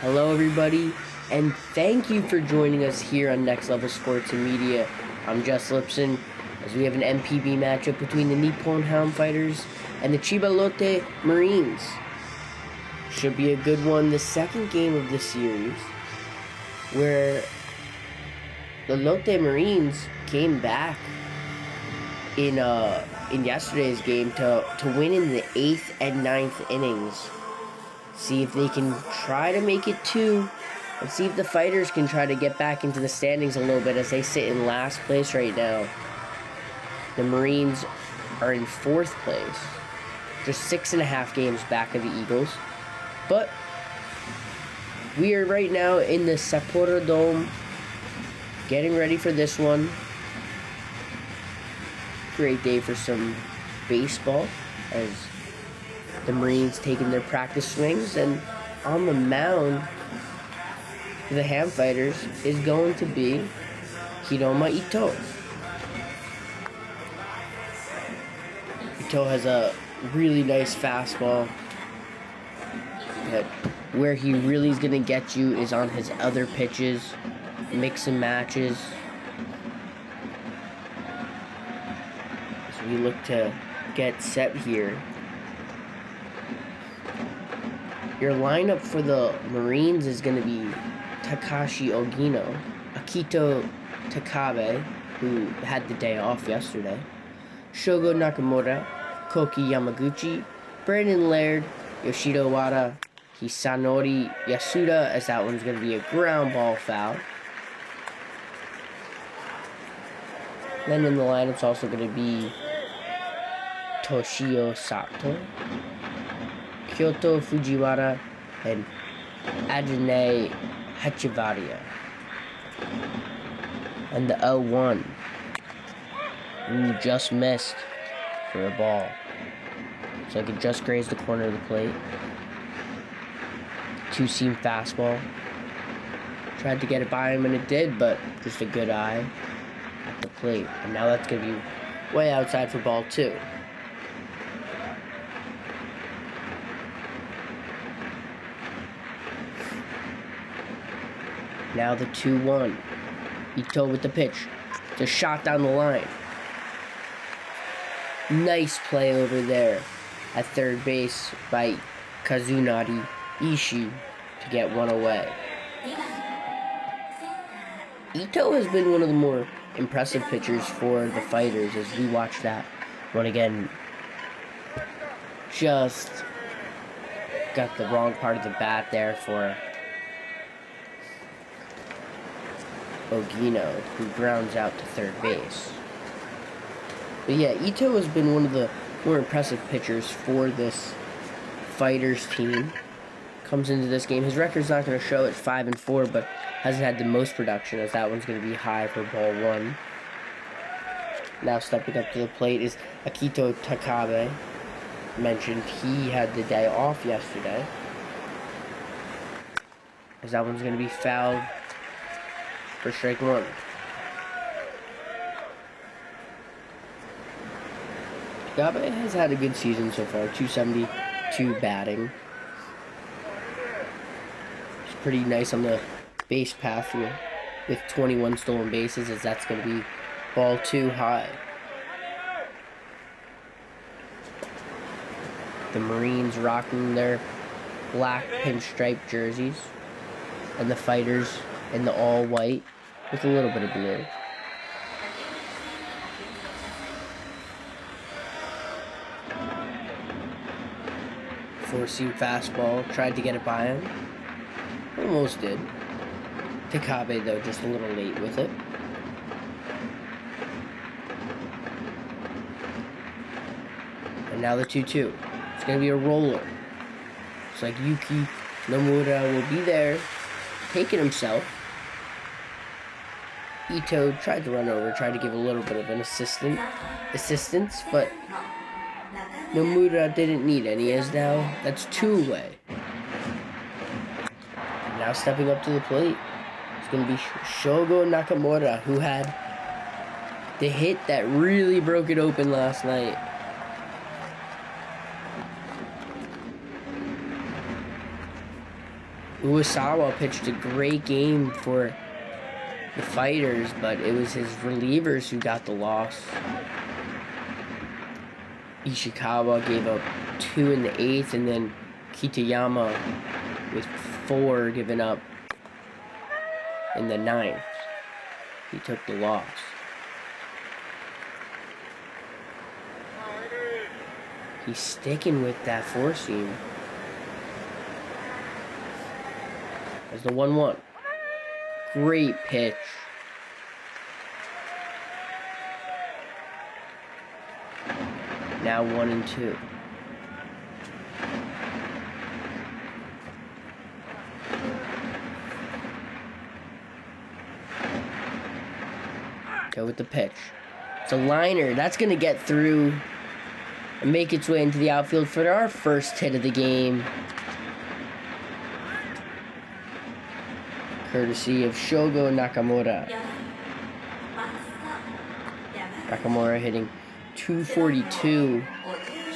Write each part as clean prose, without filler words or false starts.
Hello, everybody, and thank you for joining us here on Next Level Sports and Media. I'm Jess Liptzin, as we have an MPB matchup between the Nippon Ham Fighters and the Chiba Lotte Marines. Should be a good one. The second game of the series, where the Lotte Marines came back in yesterday's game to win in the 8th and 9th innings. See if they can try to make it 2, and see if the Fighters can try to get back into the standings a little bit as they sit in last place right now. The Marines are in 4th place, just 6.5 games back of the Eagles. But we are right now in the Sapporo Dome, getting ready for this one. Great day for some baseball, as the Marines taking their practice swings, and on the mound for the Ham Fighters is going to be Hiroma Ito. Ito has a really nice fastball, but where he really is going to get you is on his other pitches, mix and matches. So we look to get set here. Your lineup for the Marines is going to be Takashi Ogino, Akito Takabe, who had the day off yesterday, Shogo Nakamura, Koki Yamaguchi, Brandon Laird, Yoshida Wada, Hisanori Yasuda, as that one's going to be a ground ball foul. Then in the lineup's also going to be Toshio Sato, Kyoto Fujiwara, and Adene Hachivaria. And the 0-1. Just missed for a ball. So I could just graze the corner of the plate. 2-seam fastball. Tried to get it by him, and it did, but just a good eye at the plate. And now that's going to be way outside for ball 2. Now the 2-1. Ito with the pitch. It's a shot down the line. Nice play over there at third base by Kazunari Ishii to get one away. Ito has been one of the more impressive pitchers for the Fighters, as we watch that one again. Just got the wrong part of the bat there for Ogino, who grounds out to third base. But yeah, Ito has been one of the more impressive pitchers for this Fighters team. Comes into this game, his record's not going to show at 5-4, but hasn't had the most production, as that one's going to be high for ball 1. Now stepping up to the plate is Akito Takabe. Mentioned he had the day off yesterday, as that one's going to be fouled for strike 1. Takabe has had a good season so far, 272 batting. It's pretty nice on the base path with 21 stolen bases, as that's going to be ball 2 high. The Marines rocking their black pinstripe jerseys, and the Fighters in the all-white with a little bit of blue. Four-seam fastball, tried to get it by him. Almost did. Takabe, though, just a little late with it. And now the 2-2. It's going to be a roller. Looks like Yuki Nomura will be there, taking himself. Ito tried to run over, tried to give a little bit of an assistance, but Nomura didn't need any, as now that's 2 away. And now stepping up to the plate, it's going to be Shogo Nakamura, who had the hit that really broke it open last night. Uesawa pitched a great game for the Fighters, but it was his relievers who got the loss. Ishikawa gave up 2 in the 8th, and then Kitayama with 4 given up in the 9th. He took the loss. He's sticking with that 4-seam. As the 1-1. Great pitch. Now 1-2. Go with the pitch. It's a liner. That's going to get through and make its way into the outfield for our first hit of the game. Courtesy of Shogo Nakamura. Nakamura hitting 242.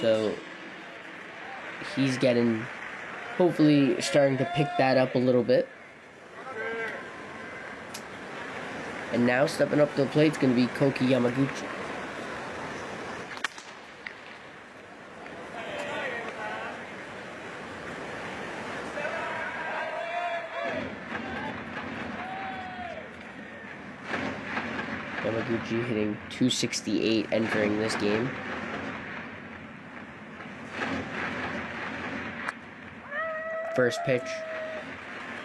So he's getting, hopefully starting to pick that up a little bit. And now stepping up to the plate is going to be Koki Yamaguchi. Yamaguchi hitting 268 entering this game. First pitch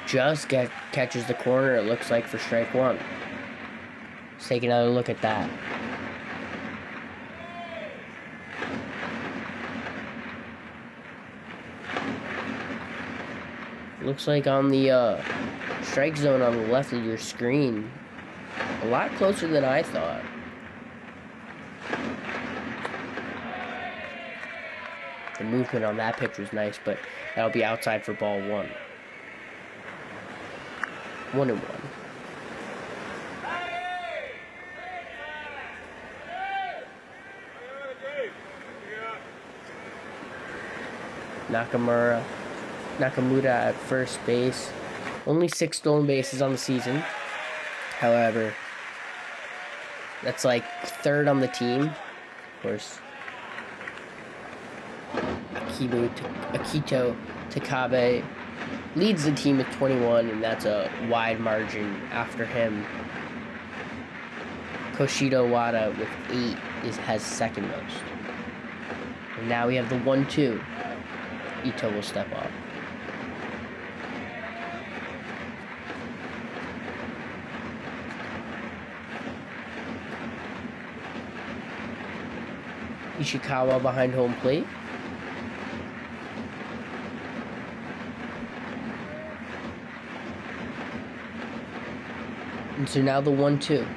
just catches the corner, it looks like, for strike 1. Let's take another look at that. Looks like on the strike zone on the left of your screen. A lot closer than I thought. The movement on that pitch was nice, but that'll be outside for ball 1. 1-1. Nakamura at first base. Only 6 stolen bases on the season. However, that's like 3rd on the team. Of course, Akito Takabe leads the team with 21, and that's a wide margin after him. Koshido Wada with 8 has second most. And now we have the 1-2. Ito will step up. Ishikawa behind home plate. And so now the 1-2.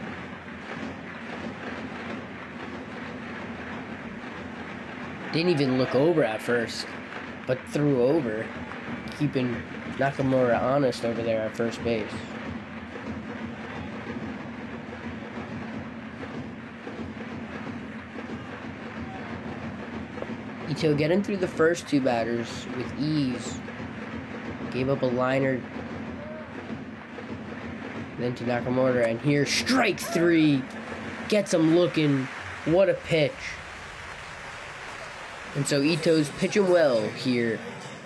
Didn't even look over at first, but threw over, keeping Nakamura honest over there at first base. Ito getting through the first 2 batters with ease. Gave up a liner. Then to Nakamura, and here strike 3. Gets him looking. What a pitch. And so Ito's pitching well here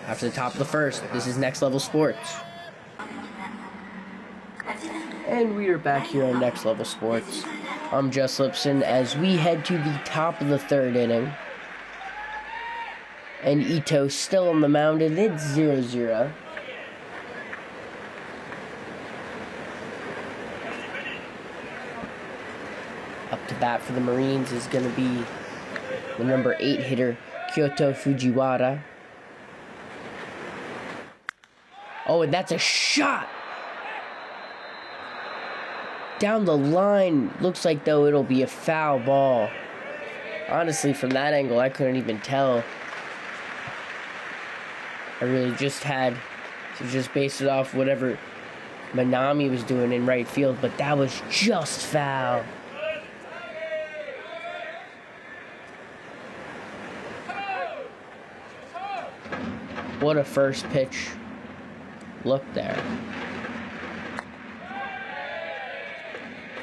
after the top of the first. This is Next Level Sports. And we are back here on Next Level Sports. I'm Jess Liptzin as we head to the top of the 3rd inning. And Ito still on the mound, and it's 0-0. Up to bat for the Marines is going to be the number 8 hitter, Kyoto Fujiwara. Oh, and that's a shot! Down the line. Looks like, though, it'll be a foul ball. Honestly, from that angle, I couldn't even tell. I really just had to just base it off whatever Manami was doing in right field, but that was just foul. What a first pitch Look there.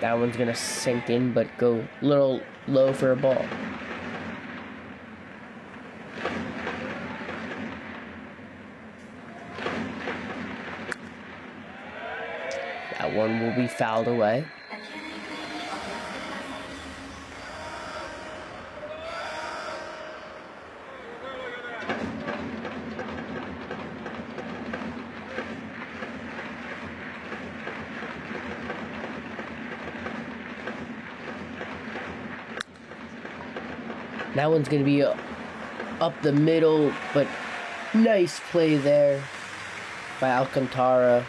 That one's gonna sink in, but go a little low for a ball. That one will be fouled away. That one's going to be up the middle, but nice play there by Alcantara.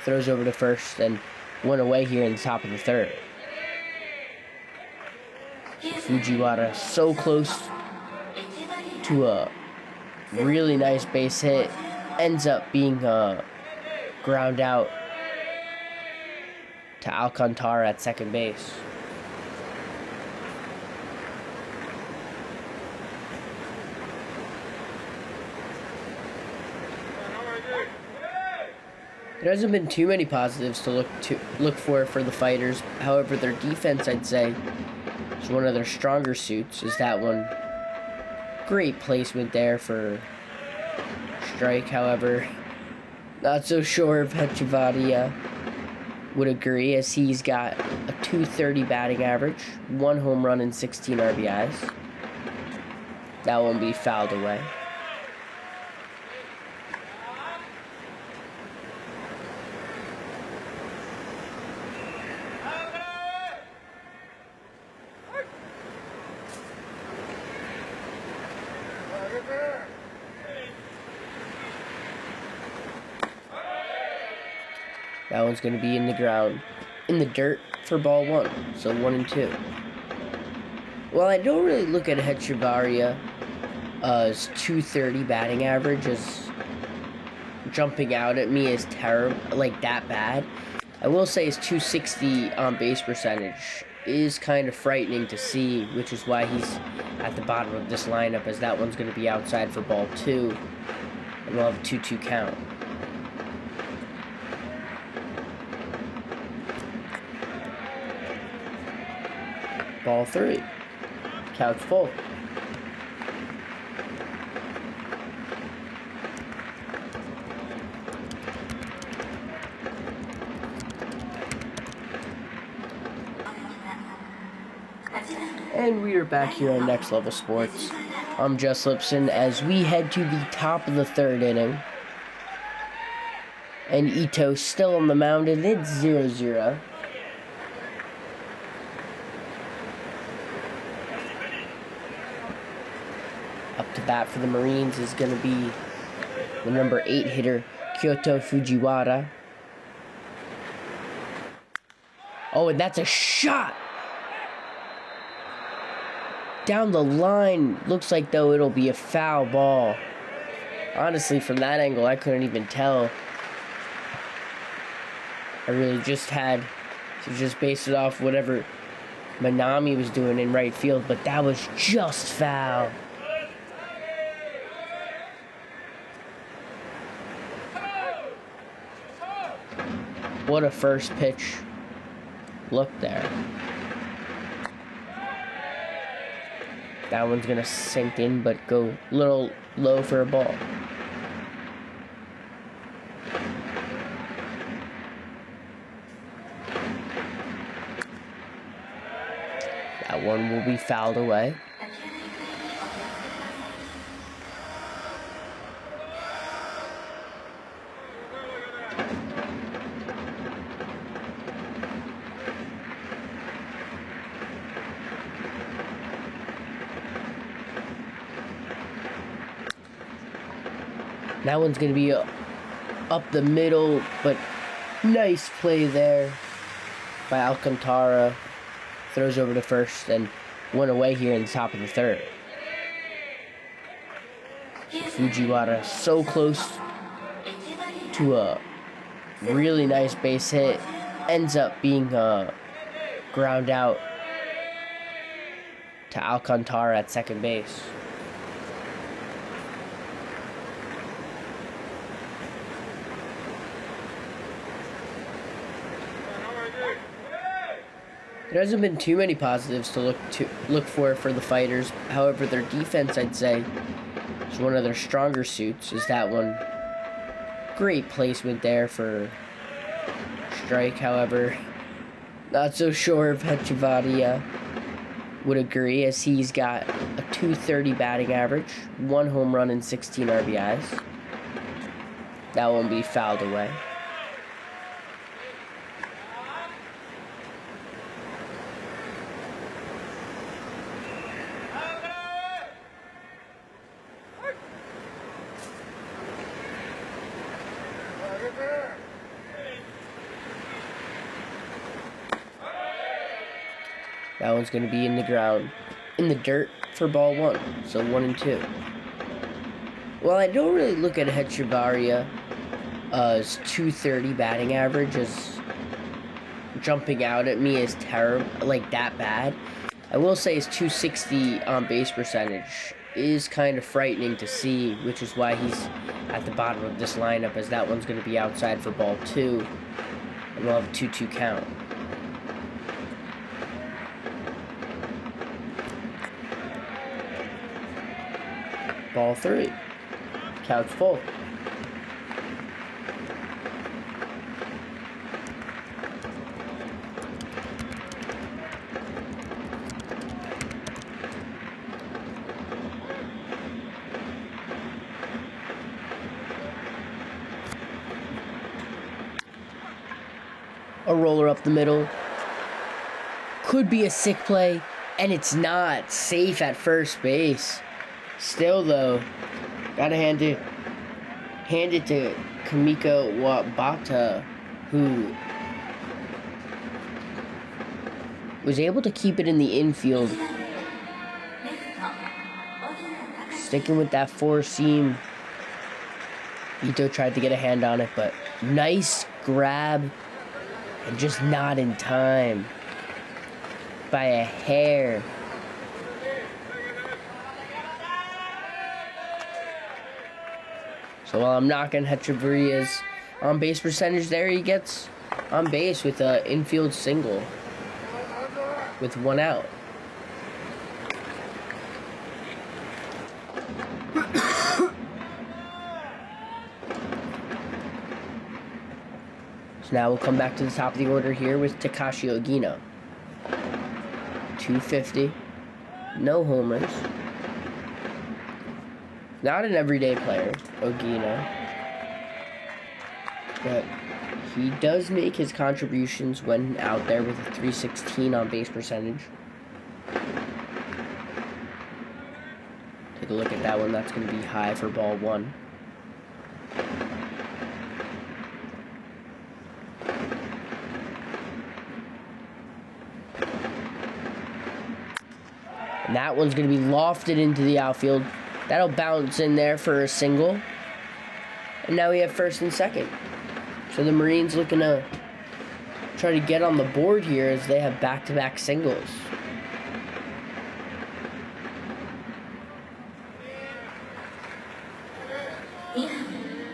Throws over to first and one away here in the top of the third. Fujiwara so close to a really nice base hit. Ends up being ground out to Alcantara at second base. There hasn't been too many positives to look for the Fighters. However, their defense, I'd say, is one of their stronger suits. Is that one? Great placement there for strike. However, not so sure if Hechivaria would agree, as he's got a .230 batting average, 1 home run and 16 RBIs. That won't be fouled away. That one's going to be in the ground, in the dirt for ball 1, so 1 and 2. Well, I don't really look at Hechivaria as .230 batting average as jumping out at me as terrible, like that bad. I will say his .260 on base percentage is kind of frightening to see, which is why he's at the bottom of this lineup, as that one's going to be outside for ball 2, and we'll have a 2-2 count. Ball 3. Count's full. And we are back here on Next Level Sports. I'm Jess Liptzin as we head to the top of the third inning. And Ito still on the mound, and it's 0-0. Up to bat for the Marines is going to be the number 8 hitter, Kyoto Fujiwara. Oh, and that's a shot! Down the line. Looks like, though, it'll be a foul ball. Honestly, from that angle, I couldn't even tell. I really just had to just base it off whatever Manami was doing in right field, but that was just foul. What a first pitch. Look there. That one's going to sink in, but go a little low for a ball. That one will be fouled away. That one's going to be up the middle, but nice play there by Alcantara. Throws over to first and one away here in the top of the third. Fujiwara so close to a really nice base hit. Ends up being ground out to Alcantara at second base. There hasn't been too many positives to look for the fighters. However, their defense, I'd say, is one of their stronger suits. Is that one? Great placement there for strike. However, not so sure if Hechivaria would agree, as he's got a .230 batting average, 1 home run and 16 RBIs. That won't be fouled away. That one's going to be in the ground, in the dirt for ball 1. So 1 and 2. Well, I don't really look at Hechivaria as .230 batting average as jumping out at me as terrible, like that bad. I will say his .260 on base percentage is kind of frightening to see, which is why he's at the bottom of this lineup, as that one's going to be outside for ball 2, and we'll have a 2-2 count. Ball 3. Count's full. A roller up the middle. Could be a sick play, and it's not. Safe at first base. Still, though, gotta hand it to Kamiko Wabata, who was able to keep it in the infield. Sticking with that 4-seam. Ito tried to get a hand on it, but nice grab, and just not in time. By a hair. So while I'm knocking Hechavaria's on base percentage there, he gets on base with an infield single with 1 out. So now we'll come back to the top of the order here with Takashi Ogino. .250. No homers. Not an everyday player, Ogino. But he does make his contributions when out there with a .316 on base percentage. Take a look at that one. That's going to be high for ball 1. And that one's going to be lofted into the outfield. That'll bounce in there for a single. And now we have first and second. So the Marines looking to try to get on the board here as they have back-to-back singles.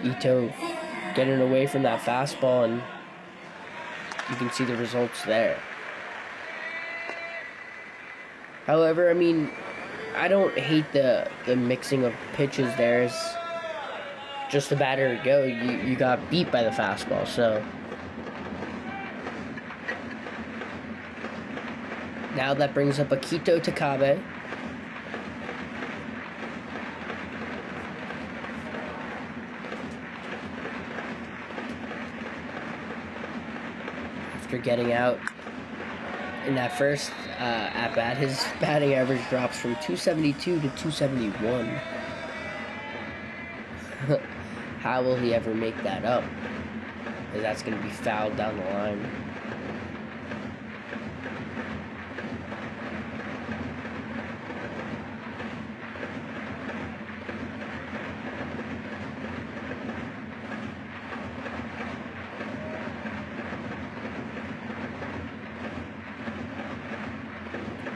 Ito getting away from that fastball, and you can see the results there. However, I mean, I don't hate the mixing of pitches there. It's just a batter to go. You got beat by the fastball, so. Now that brings up Akito Takabe. After getting out in that first at-bat, his batting average drops from .272 to .271. How will he ever make that up? Because that's going to be fouled down the line.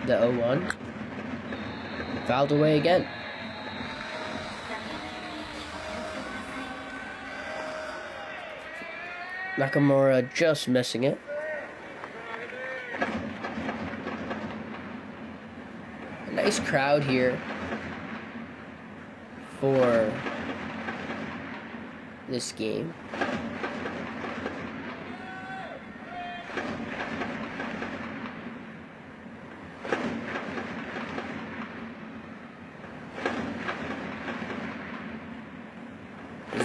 The 0-1. Fouled away again. Nakamura just missing it. nice crowd here for this game.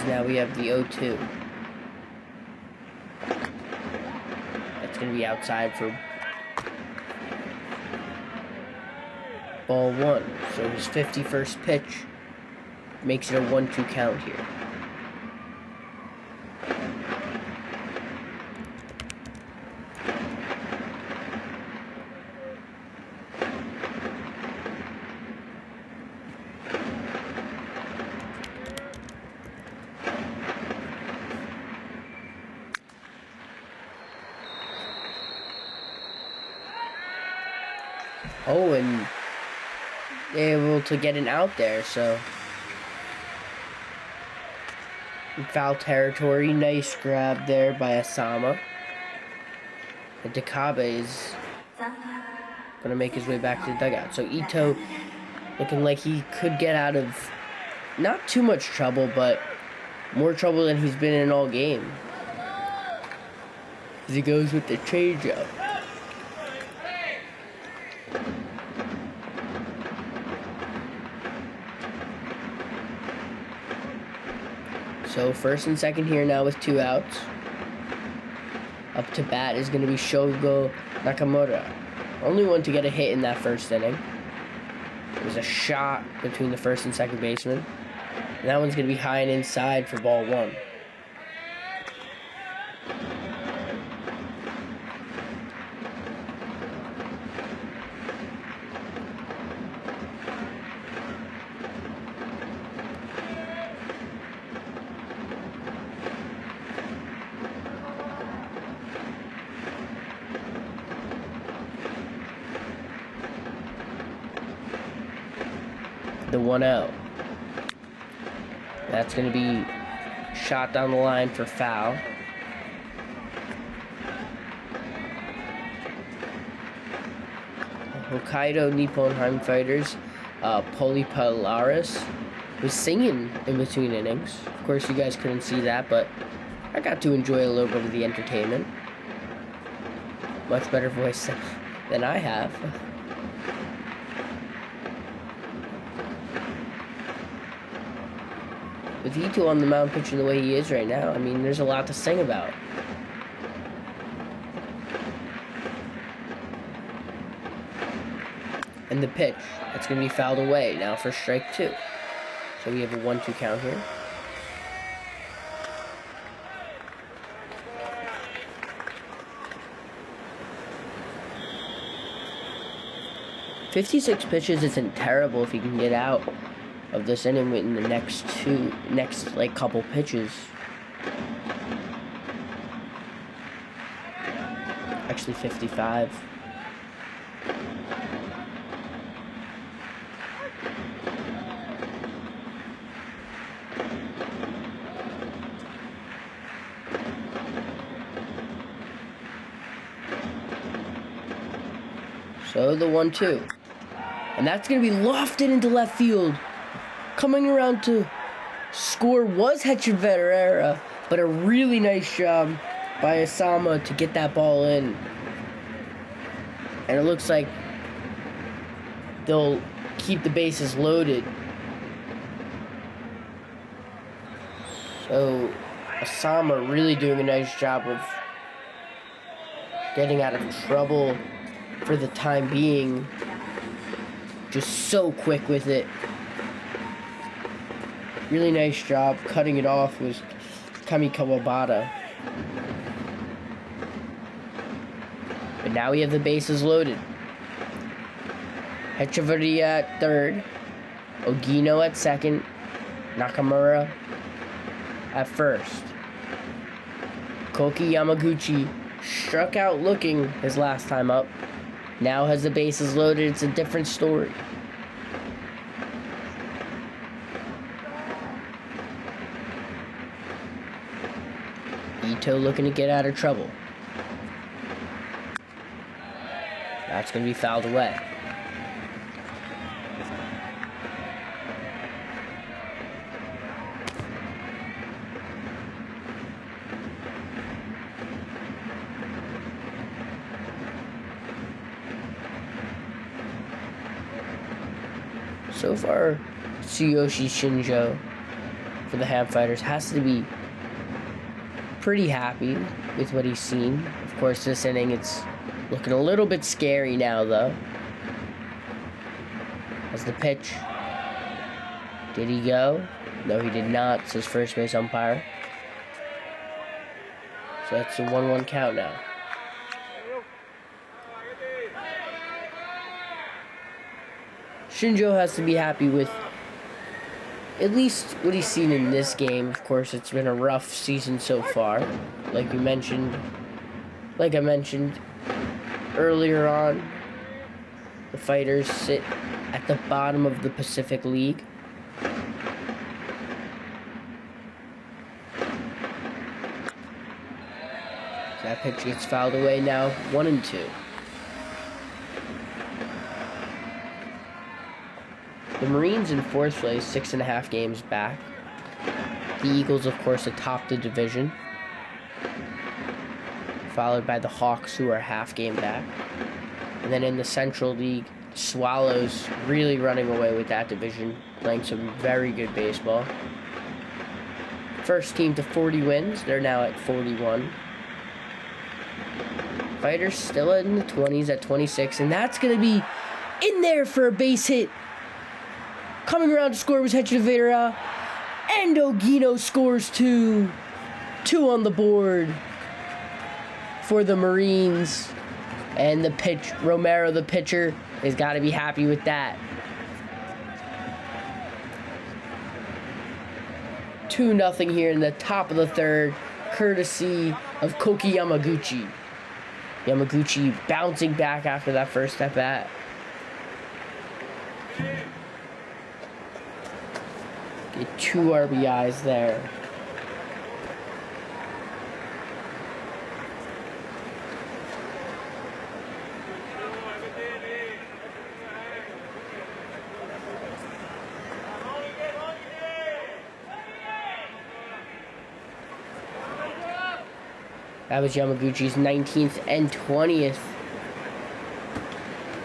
Now we have the 0-2. That's going to be outside for ball 1. So his 51st pitch makes it a 1-2 count here. Oh, and able to get an out there, so in foul territory. Nice grab there by Asama. And Takabe is going to make his way back to the dugout. So Ito looking like he could get out of not too much trouble, but more trouble than he's been in all game. As he goes with the changeup. So first and second here now with 2 outs. Up to bat is going to be Shogo Nakamura. Only one to get a hit in that first inning. It was a shot between the first and second baseman. And that one's going to be high and inside for ball 1. The 1-0. That's going to be shot down the line for foul. Hokkaido Nippon Ham Fighters, Polipolaris was singing in between innings. Of course, you guys couldn't see that, but I got to enjoy a little bit of the entertainment. Much better voice than I have. With Ito on the mound pitching the way he is right now, I mean, there's a lot to sing about. And the pitch, that's going to be fouled away now for strike 2. So we have a 1-2 count here. "56 pitches isn't terrible if you can get out of this inning in the next couple pitches. Actually 55. So the 1-2. And that's going to be lofted into left field. Coming around to score was Hechavarria, but a really nice job by Asama to get that ball in. And it looks like they'll keep the bases loaded. So Asama really doing a nice job of getting out of trouble for the time being. Just so quick with it. Really nice job cutting it off was Kami Kawabata. But now we have the bases loaded. Hechavarria at third. Ogino at second. Nakamura at first. Koki Yamaguchi struck out looking his last time up. Now has the bases loaded. It's a different story. Ito looking to get out of trouble. That's going to be fouled away. So far, Tsuyoshi Shinjo for the Ham Fighters has to be pretty happy with what he's seen. Of course, this inning, it's looking a little bit scary now, though. As the pitch. Did he go? No, he did not, says first base umpire. So that's a 1-1 count now. Shinjo has to be happy with at least what he's seen in this game. Of course, it's been a rough season so far. Like I mentioned earlier on, the Fighters sit at the bottom of the Pacific League. That pitch gets fouled away now, 1-2. The Marines in 4th place, 6.5 games back. The Eagles, of course, atop the division, followed by the Hawks, who are half game back. And then in the Central League, Swallows really running away with that division, playing some very good baseball. First team to 40 wins, they're now at 41. Fighters still in the 20s at 26, and that's going to be in there for a base hit. Coming around to score was Hechivera, and Ogino scores 2. 2 on the board for the Marines. And the pitch, Romero, the pitcher, has got to be happy with that. 2-0 here in the top of the third, courtesy of Koki Yamaguchi. Yamaguchi bouncing back after that first at bat. Get 2 RBIs there. That was Yamaguchi's 19th and 20th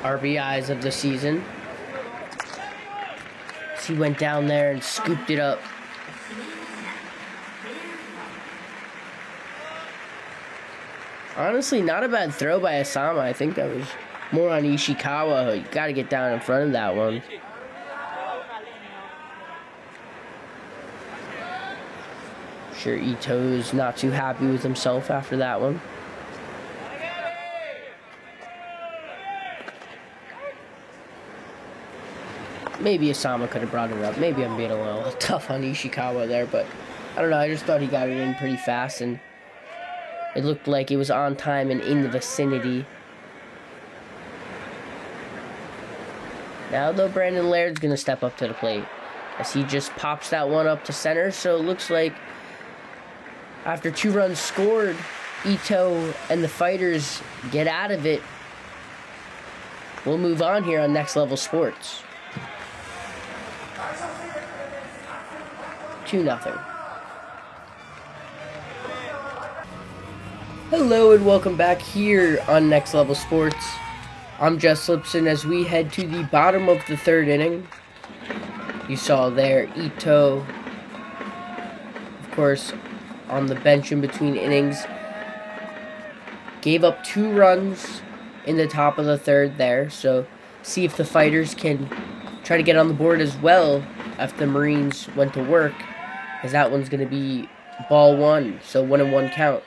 RBIs of the season. He went down there and scooped it up. Honestly, not a bad throw by Asama. I think that was more on Ishikawa. You got to get down in front of that one. Sure, Ito's not too happy with himself after that one. Maybe Asama could have brought it up. Maybe I'm being a little tough on Ishikawa there, but I don't know. I just thought he got it in pretty fast, and it looked like it was on time and in the vicinity. Now, though, Brandon Laird's going to step up to the plate as he just pops that one up to center. So it looks like after 2 runs scored, Ito and the Fighters get out of it. We'll move on here on Next Level Sports. 2-0. Hello and welcome back here on Next Level Sports. I'm Jess Liptzin as we head to the bottom of the 3rd inning. You saw there Ito, of course, on the bench in between innings. Gave up 2 runs in the top of the 3rd there. So see if the Fighters can try to get on the board as well after the Marines went to work, as that one's going to be ball 1. So 1-1 count.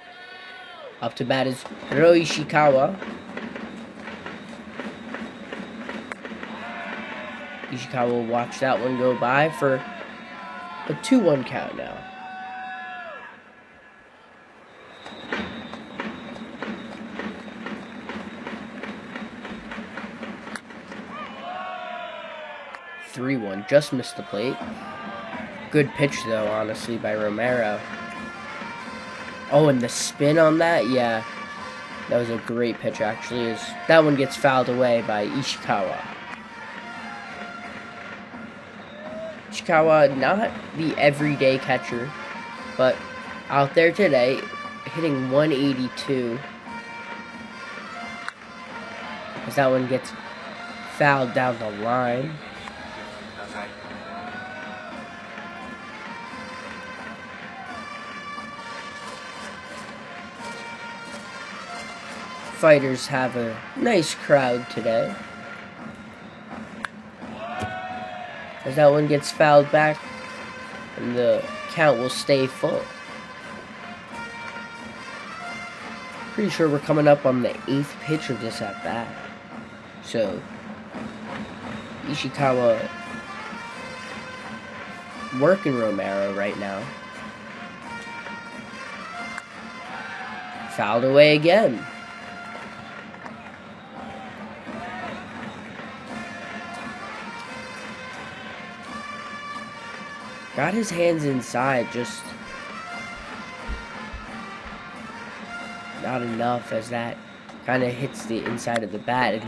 Up to bat is Ryo Ishikawa. Ishikawa will watch that one go by for a 2-1 count now. Just missed the plate. Good pitch, though, honestly, by Romero. Oh, and the spin on that? Yeah. That was a great pitch, actually. That one gets fouled away by Ishikawa. Ishikawa, not the everyday catcher, but out there today, hitting 182. As that one gets fouled down the line. Fighters have a nice crowd today. As that one gets fouled back, and the count will stay full. Pretty sure we're coming up on the 8th pitch of this at bat. So, Ishikawa working Romero right now. Fouled away again. Got his hands inside, just not enough, as that kind of hits the inside of the bat. And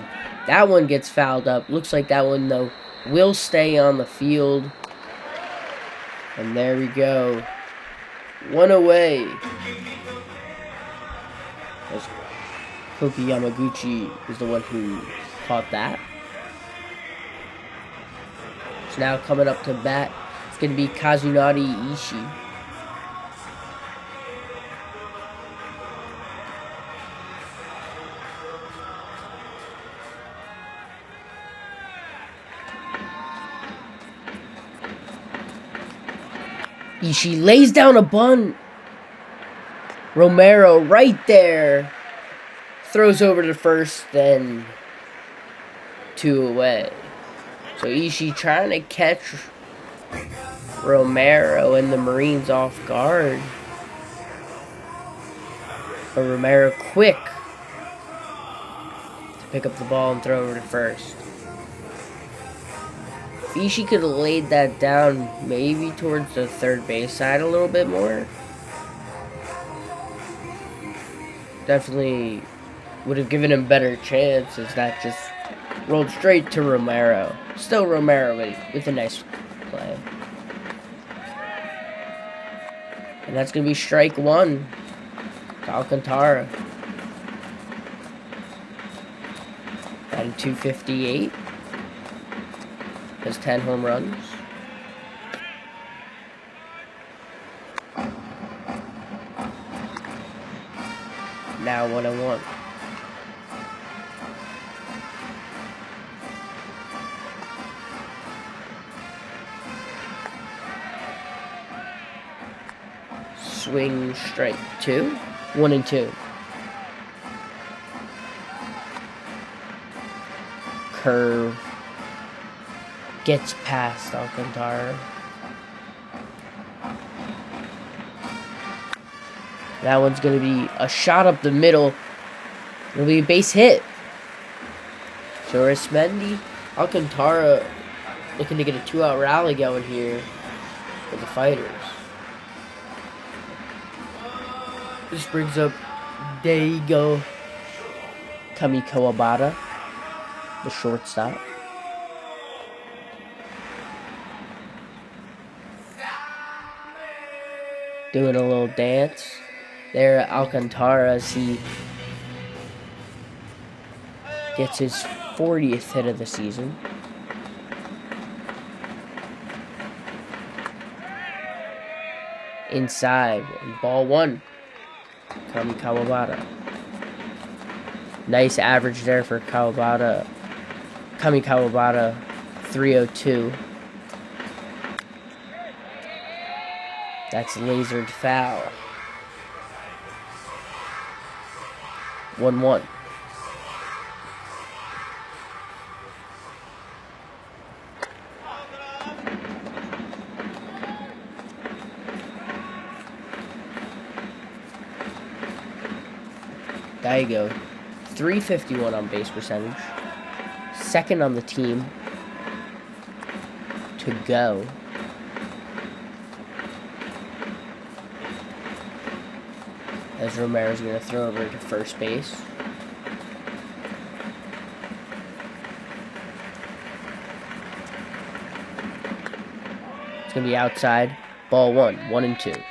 that one gets fouled up. Looks like that one, though, will stay on the field. And there we go. One away. As Koki Yamaguchi is the one who caught that. So now coming up to bat, it's going to be Kazunari Ishii. Ishii lays down a bunt. Romero right there. Throws over to first, then 2 away. So Ishii trying to catch Romero and the Marines off guard. But Romero quick to pick up the ball and throw over to first. If Ishii could have laid that down maybe towards the third base side a little bit more, definitely would have given him better chance, as that just rolled straight to Romero. Still Romero with a nice play. And that's going to be strike 1 to Alcantara. Batting .258. Has 10 home runs. Now 1-1. Swing strike 2. 1-2. Curve. Gets past Alcantara. That one's going to be a shot up the middle. It'll be a base hit. So Arismendi, Alcantara looking to get a 2-out rally going here for the Fighters. This brings up Daigo Kamikawabata, the shortstop. Doing a little dance there at Alcantara as he gets his 40th hit of the season. Inside, and ball 1. Kami Kawabata. Nice average there for Kawabata. Kami Kawabata, 302. That's lasered foul. 1-1. Daigo, .351 on base percentage. Second on the team to go. As Romero's going to throw over to first base. It's going to be outside. Ball 1. 1-2.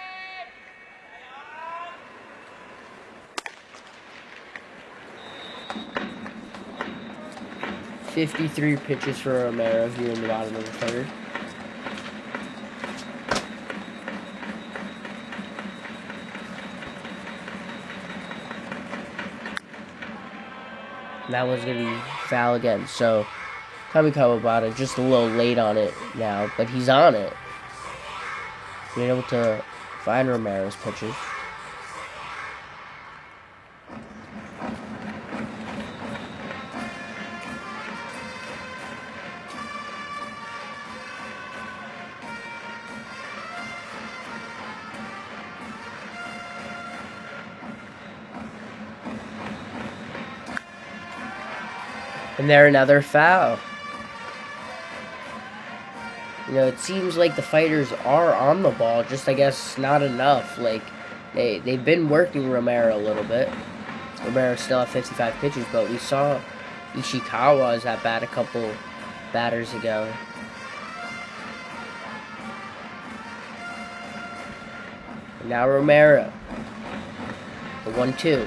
.53 pitches for Romero here in the bottom of the third. And that was going to be foul again. So, Kami Kawabata just a little late on it now, but he's on it. Being able to find Romero's pitches. And there another foul. You know, it seems like the Fighters are on the ball, just I guess not enough. Like, they've been working Romero a little bit. Romero still at 55 pitches, but we saw Ishikawa's at bat a couple batters ago. And now Romero. The 1-2.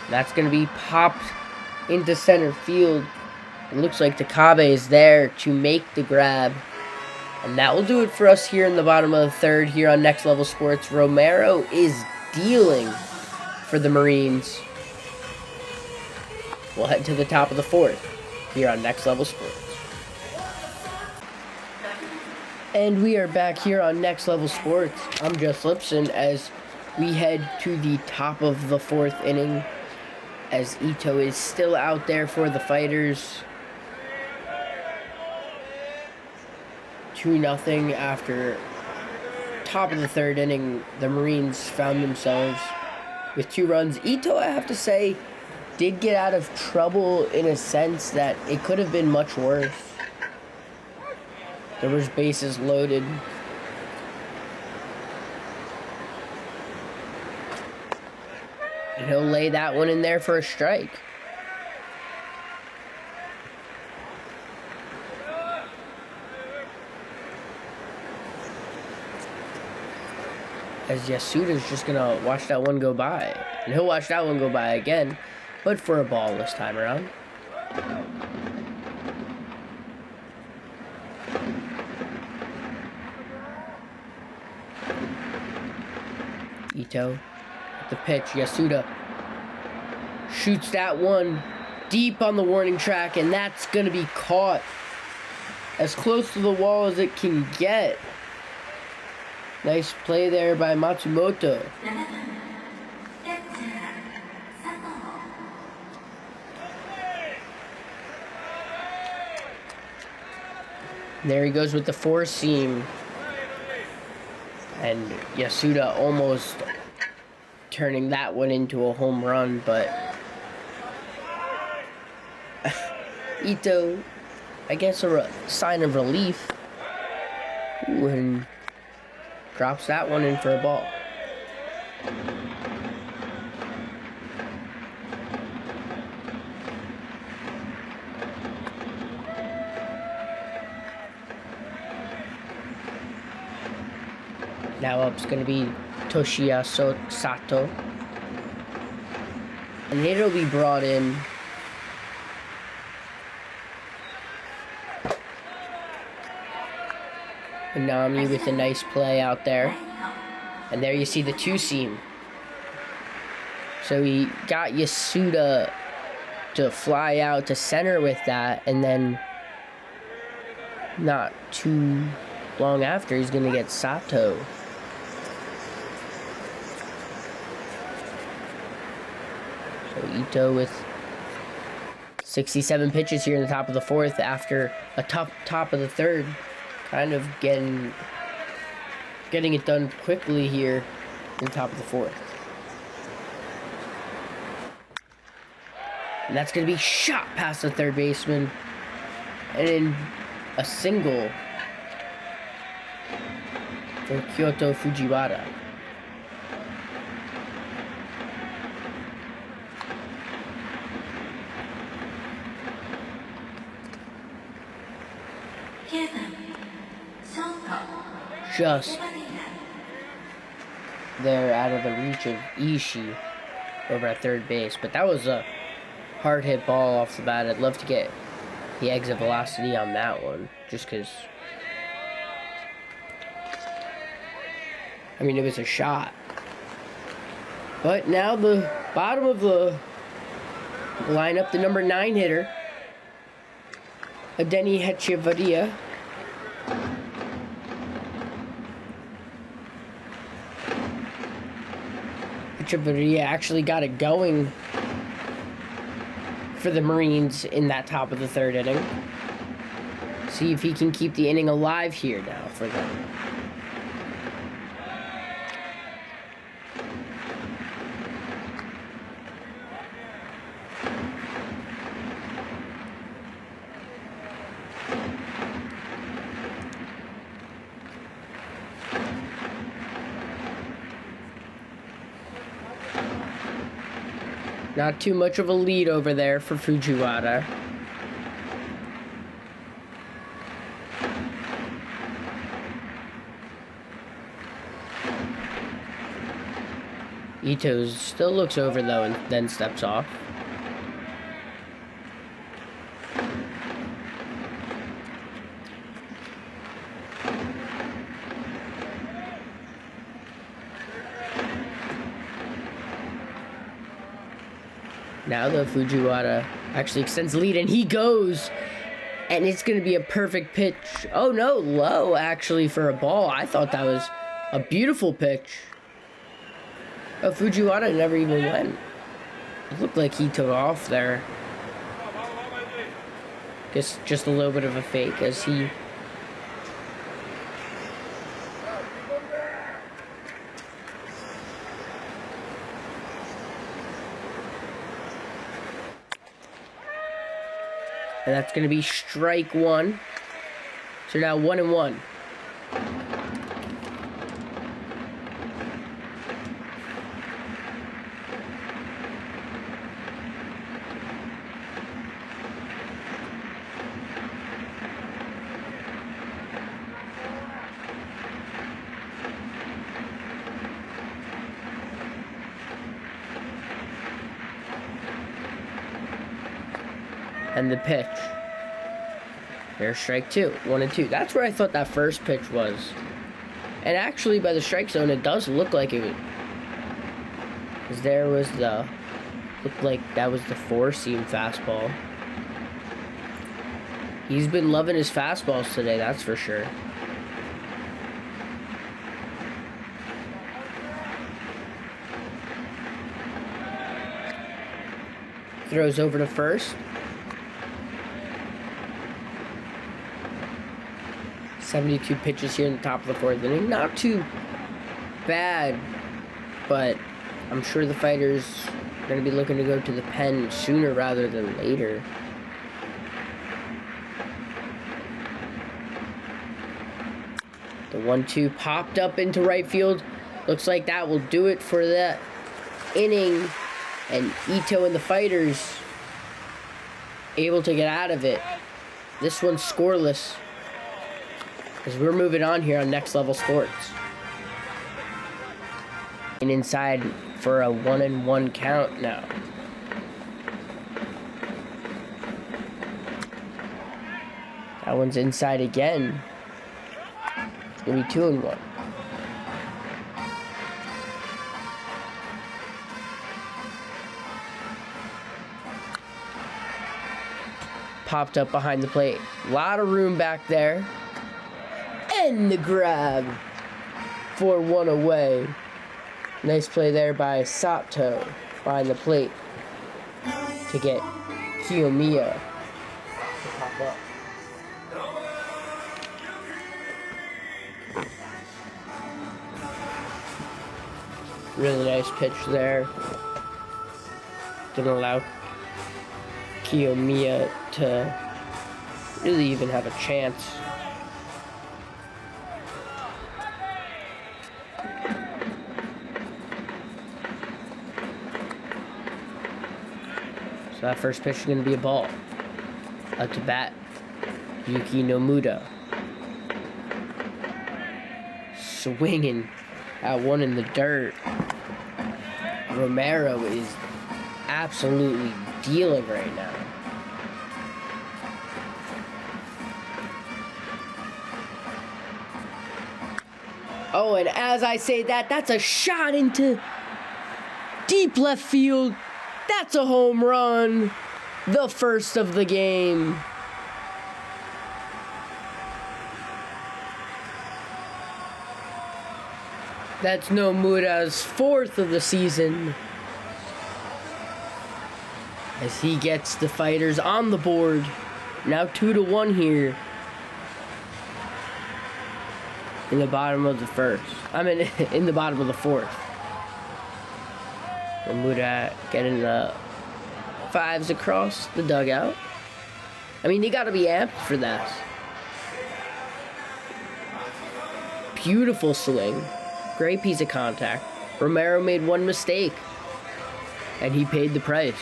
That's going to be popped into center field. It looks like Takabe is there to make the grab. And that will do it for us here in the bottom of the third here on Next Level Sports. Romero is dealing for the Marines. We'll head to the top of the fourth here on Next Level Sports. And we are back here on Next Level Sports. I'm Jess Liptzin as we head to the top of the fourth inning, as Ito is still out there for the Fighters. 2-0 after top of the third inning. The Marines found themselves with 2 runs. Ito, I have to say, did get out of trouble in a sense that it could have been much worse. There was bases loaded. And he'll lay that one in there for a strike. As Yasuda's just going to watch that one go by. And he'll watch that one go by again, but for a ball this time around. Ito, the pitch, Yasuda shoots that one deep on the warning track, and that's going to be caught as close to the wall as it can get. Nice play there by Matsumoto. There he goes with the four-seam. And Yasuda almost turning that one into a home run, but Ito, I guess a sign of relief. Ooh, and drops that one in for a ball. Now up's going to be Toshiya Sato. And it'll be brought in. Nami with a nice play out there. And there you see the two-seam. So he got Yasuda to fly out to center with that, and then not too long after, he's going to get Sato. So Ito with 67 pitches here in the top of the fourth after a tough top of the third. Kind of getting it done quickly here in the top of the fourth. And that's going to be shot past the third baseman. And in a single for Kyoto Fujiwara. Just there out of the reach of Ishii over at third base. But that was a hard hit ball off the bat. I'd love to get the exit velocity on that one, just because, I mean, it was a shot. But now the bottom of the Line up the number 9 hitter, Adeni Hechevarria. Hechevarria actually got it going for the Marines in that top of the 3rd inning. See if he can keep the inning alive here now for them. Not too much of a lead over there for Fujiwara. Ito still looks over though and then steps off. Now the Fujiwara actually extends the lead, and he goes, and it's going to be a perfect pitch. Oh no, low actually for a ball. I thought that was a beautiful pitch. Oh, Fujiwara never even went. It looked like he took off there. Guess just a little bit of a fake as he... And that's going to be strike 1. So now 1-1. And the pitch. There's strike 2. 1-2. That's where I thought that first pitch was. And actually, by the strike zone, it does look like it would. Because there was the... Looked like that was the 4-seam fastball. He's been loving his fastballs today, that's for sure. Throws over to first. 72 pitches here in the top of the 4th inning. Not too bad, but I'm sure the Fighters are going to be looking to go to the pen sooner rather than later. The 1-2 popped up into right field. Looks like that will do it for that inning. And Ito and the Fighters able to get out of it. This one's scoreless. As we're moving on here on Next Level Sports. And inside for a 1-1 count now. That one's inside again. It's going to be 2-1. Popped up behind the plate. A lot of room back there. And the grab for 1 away. Nice play there by Sato behind the plate to get Kiyomiya to pop up. Really nice pitch there. Didn't allow Kiyomiya to really even have a chance. So that first pitch is going to be a ball. Out to bat, Yuki Nomura. Swinging at one in the dirt. Romero is absolutely dealing right now. Oh, and as I say that, that's a shot into deep left field That's a home run. The first of the game. That's Nomura's 4th of the season, as he gets the Fighters on the board. Now 2-1 here in the bottom of the first. In the bottom of the fourth. Nomura getting the 5s across the dugout. They got to be amped for that. Beautiful swing. Great piece of contact. Romero made one mistake, and he paid the price.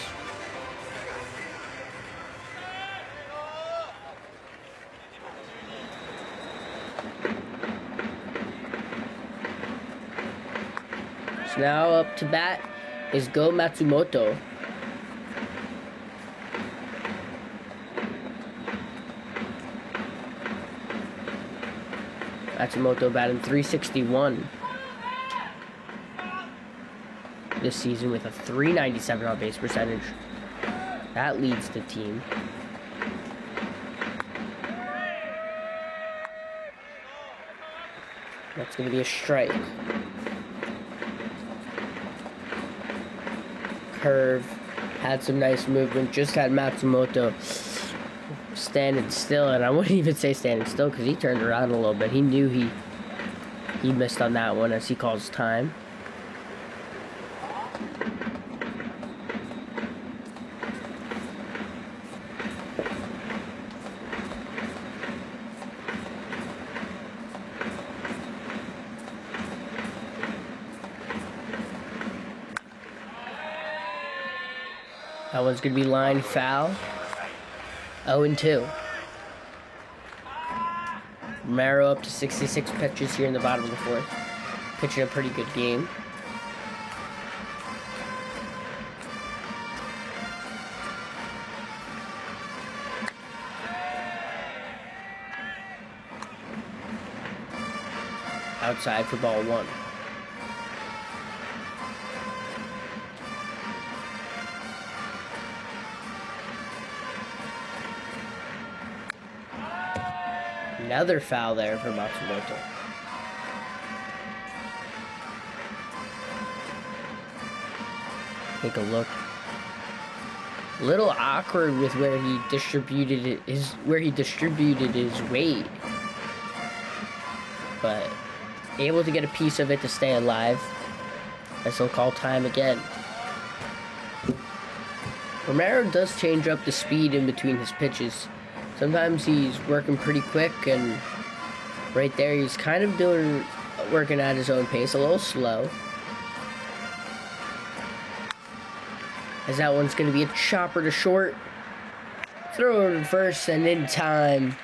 So now up to bat is Go Matsumoto. Matsumoto batting .361 this season with a .397 on base percentage. That leads the team. That's going to be a strike. Curve. Had some nice movement. Just had Matsumoto standing still, and I wouldn't even say standing still because he turned around a little bit. He knew he missed on that one as he calls time. That one's going to be line foul. 0-2. Romero up to 66 pitches here in the bottom of the fourth. Pitching a pretty good game. Outside for ball one. Another foul there for Matsumoto. Take a look. A little awkward with where he distributed his weight, but able to get a piece of it to stay alive. As he'll call time again. Romero does change up the speed in between his pitches. Sometimes he's working pretty quick, and right there he's kind of working at his own pace, a little slow. As that one's going to be a chopper to short. Throw over to first, and in time.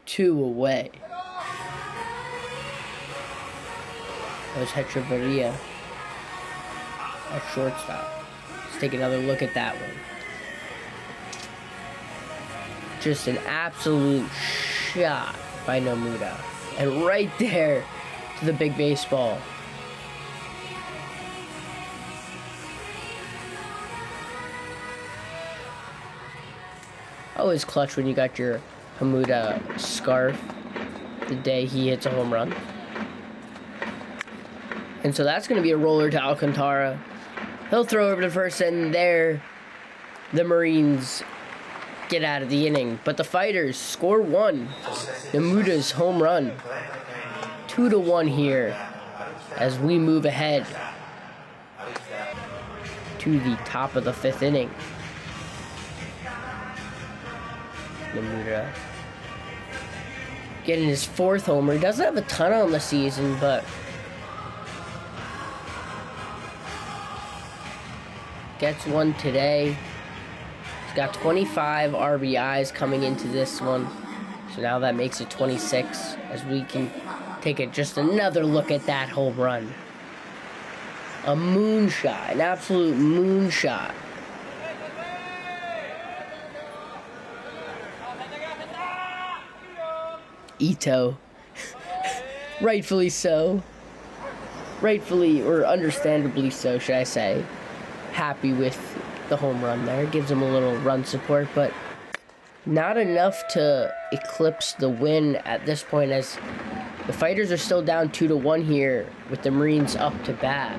2 away. That was Hechavarria at shortstop. Let's take another look at that one. Just an absolute shot by Nomura. And right there to the big baseball. Always clutch when you got your Hamuda scarf the day he hits a home run. And so that's going to be a roller to Alcantara. He'll throw over to first, and there the Marines get out of the inning. But the Fighters score one. Nomura's home run. 2-1 here as we move ahead to the top of the 5th inning. Nomura getting his 4th homer. He doesn't have a ton on the season, but gets one today. He's got 25 RBIs coming into this one. So now that makes it 26 as we can take just another look at that home run. A moonshot, an absolute moonshot. Ito. Rightfully so. rightfully, or understandably so, should I say, happy with the home run there. Gives him a little run support, but not enough to eclipse the win at this point, as the Fighters are still down 2-1 here with the Marines up to bat.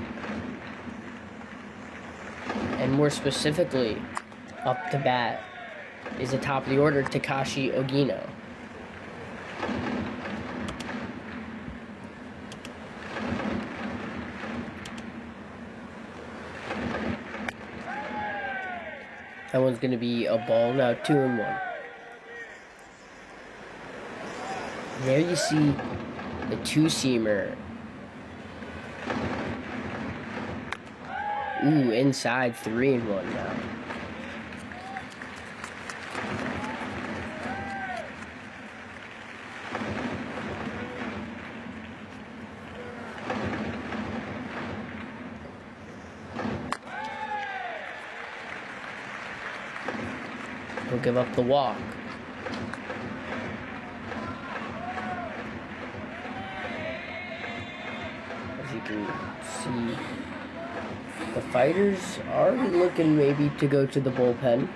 And more specifically, up to bat is the top of the order, Takashi Ogino. That one's going to be a ball, now 2-1. There you see the two-seamer. Ooh, inside, 3-1 now. He'll give up the walk. As you can see, the Fighters are looking maybe to go to the bullpen.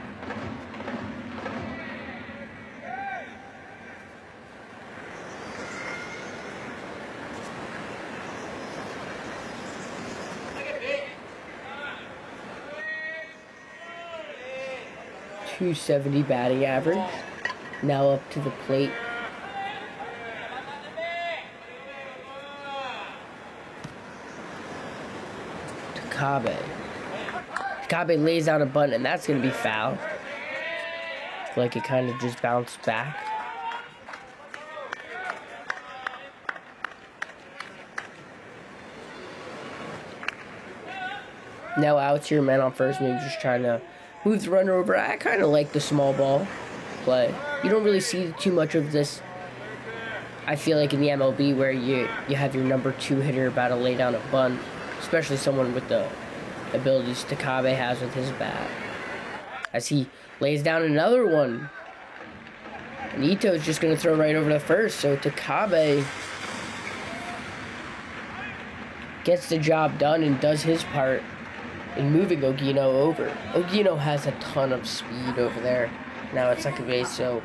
.270 batting average. Now up to the plate. Takabe lays out a bunt, and that's going to be foul. Like it kind of just bounced back. Now out here, man on first, maybe just trying to move the runner over. I kind of like the small ball play. You don't really see too much of this, I feel like, in the MLB, where you have your number 2 hitter about to lay down a bunt, especially someone with the abilities Takabe has with his bat. As he lays down another one. And Ito's just going to throw right over to first, so Takabe gets the job done and does his part in moving Ogino over. Ogino has a ton of speed over there now at second base, so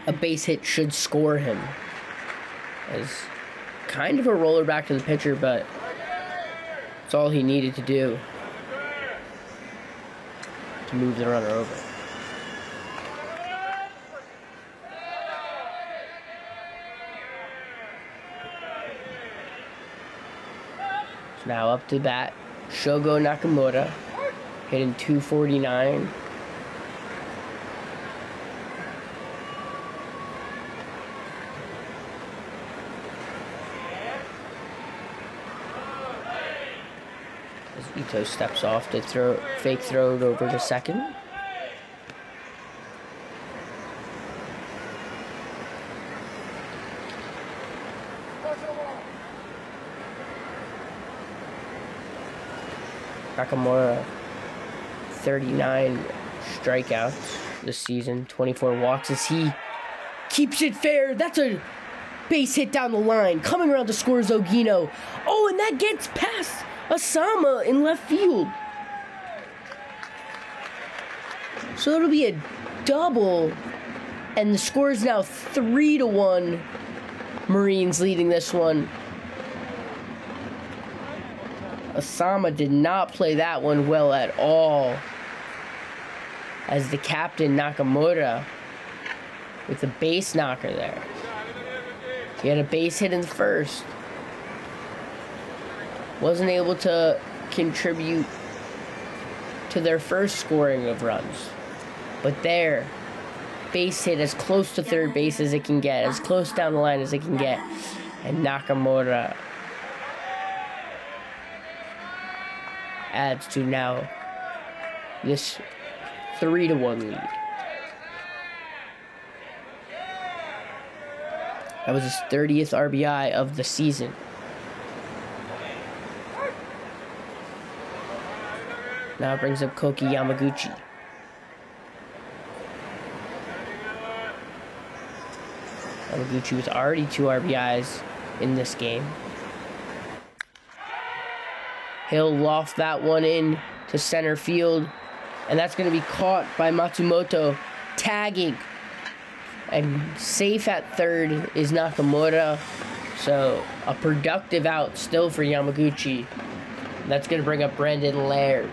a base hit should score him. As kind of a roller back to the pitcher, but it's all he needed to do to move the runner over. So now up to bat, Shogo Nakamura, hitting .249. As Ito steps off to fake throw it over to second. Nakamura, 39 strikeouts this season, 24 walks, as he keeps it fair. That's a base hit down the line. Coming around to score is Ogino. Oh, and that gets past Asama in left field. So it'll be a double, and the score is now 3-1. Marines leading this one. Asama did not play that one well at all, as the captain Nakamura with a base knocker there. He had a base hit in the first. Wasn't able to contribute to their first scoring of runs. But there, base hit as close to third base as it can get, as close down the line as it can get. And Nakamura adds to now this 3-1 lead. That was his 30th RBI of the season. Now it brings up Koki Yamaguchi. Yamaguchi with already 2 RBIs in this game. He'll loft that one in to center field. And that's going to be caught by Matsumoto, tagging. And safe at third is Nakamura. So a productive out still for Yamaguchi. That's going to bring up Brandon Laird.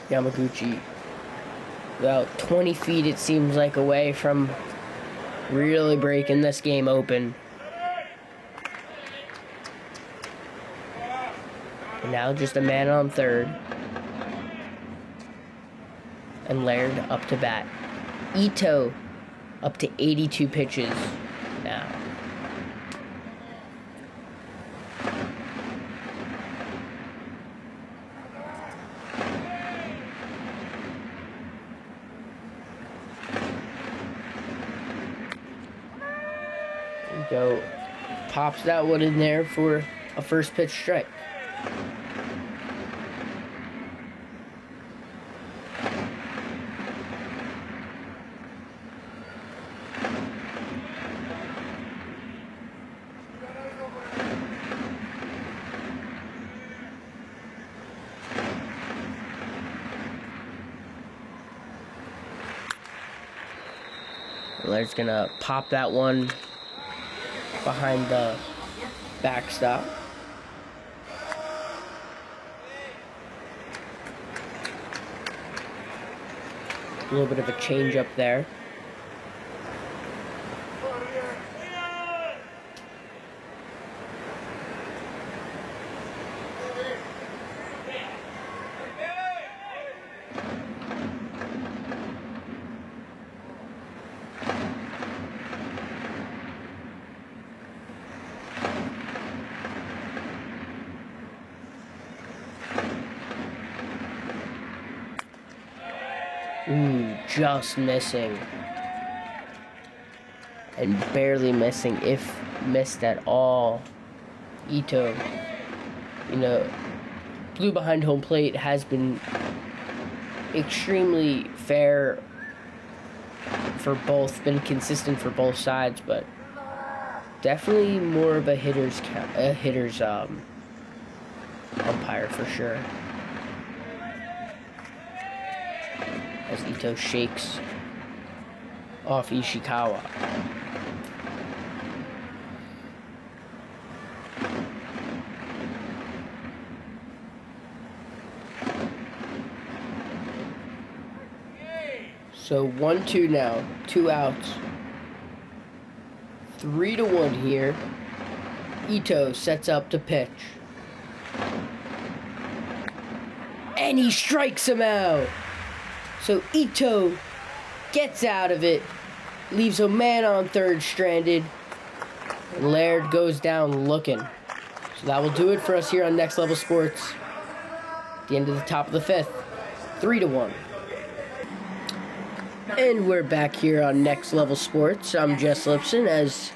Yamaguchi, about 20 feet it seems like away from really breaking this game open. And now just a man on third. And Laird up to bat. Ito up to 82 pitches now. Ito pops that one in there for a first pitch strike. Laird's gonna pop that one behind the backstop. A little bit of a change up there. Ooh, just missing. And barely missing, if missed at all. Ito, blue behind home plate has been extremely fair for both, been consistent for both sides, but definitely more of a hitter's umpire for sure. As Ito shakes off Ishikawa. So 1-2 now, 2 outs. 3-1 here. Ito sets up to pitch. And he strikes him out. So Ito gets out of it, leaves a man on third stranded, and Laird goes down looking. So that will do it for us here on Next Level Sports. At the end of the top of the 5th, 3-1. And we're back here on Next Level Sports. I'm Jess Liptzin as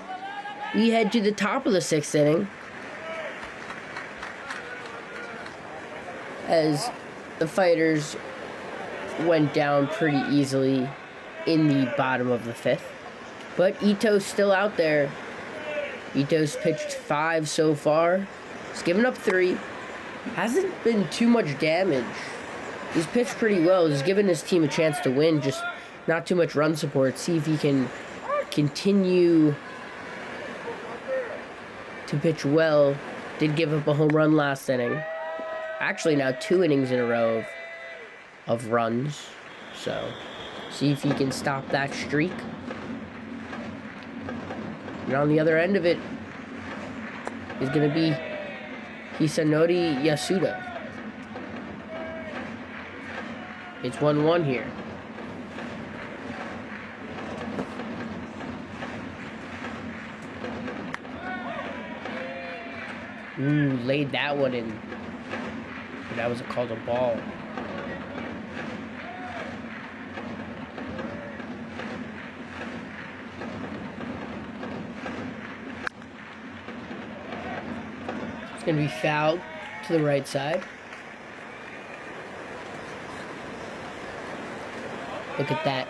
we head to the top of the 6th inning. As the Fighters went down pretty easily in the bottom of the 5th. But Ito's still out there. Ito's pitched 5 so far. He's given up 3. Hasn't been too much damage. He's pitched pretty well. He's given his team a chance to win, just not too much run support. See if he can continue to pitch well. Did give up a home run last inning. Actually, now 2 innings in a row of runs. So, see if he can stop that streak. And on the other end of it is going to be Hisanori Yasuda. It's 1-1 here. Ooh, laid that one in. But that was called a ball. It's going to be fouled to the right side. Look at that.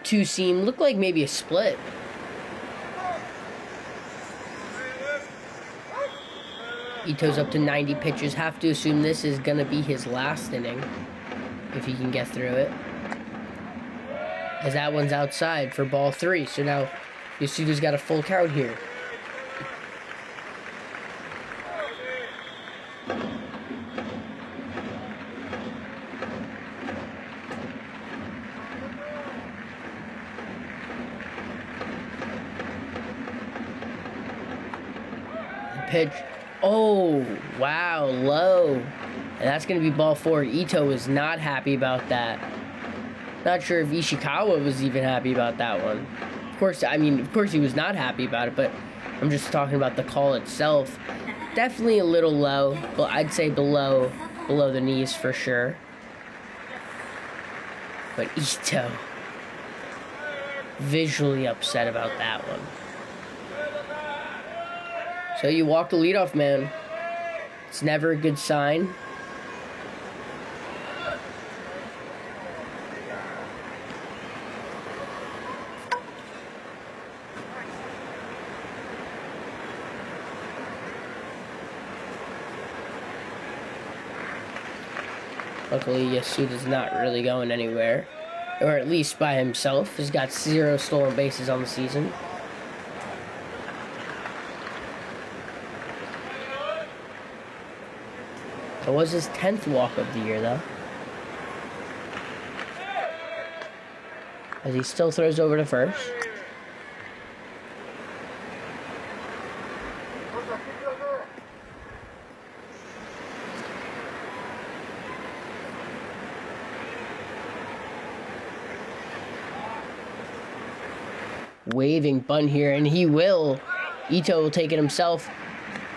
Two seam. Looked like maybe a split. Ito's up to 90 pitches. Have to assume this is going to be his last inning, if he can get through it. As that one's outside for ball 3. So now Yasuda's got a full count here. The pitch. Oh, wow, low. And that's going to be ball 4. Ito is not happy about that. Not sure if Ishikawa was even happy about that one. Of course he was not happy about it, but I'm just talking about the call itself. Definitely a little low, but I'd say below the knees for sure. But Ito, visually upset about that one. So you walk the leadoff man. It's never a good sign. Luckily, Yasuda's not really going anywhere. Or at least by himself. He's got 0 stolen bases on the season. It was his 10th walk of the year, though. As he still throws over to first. Waving bunt here, and he will. Ito will take it himself.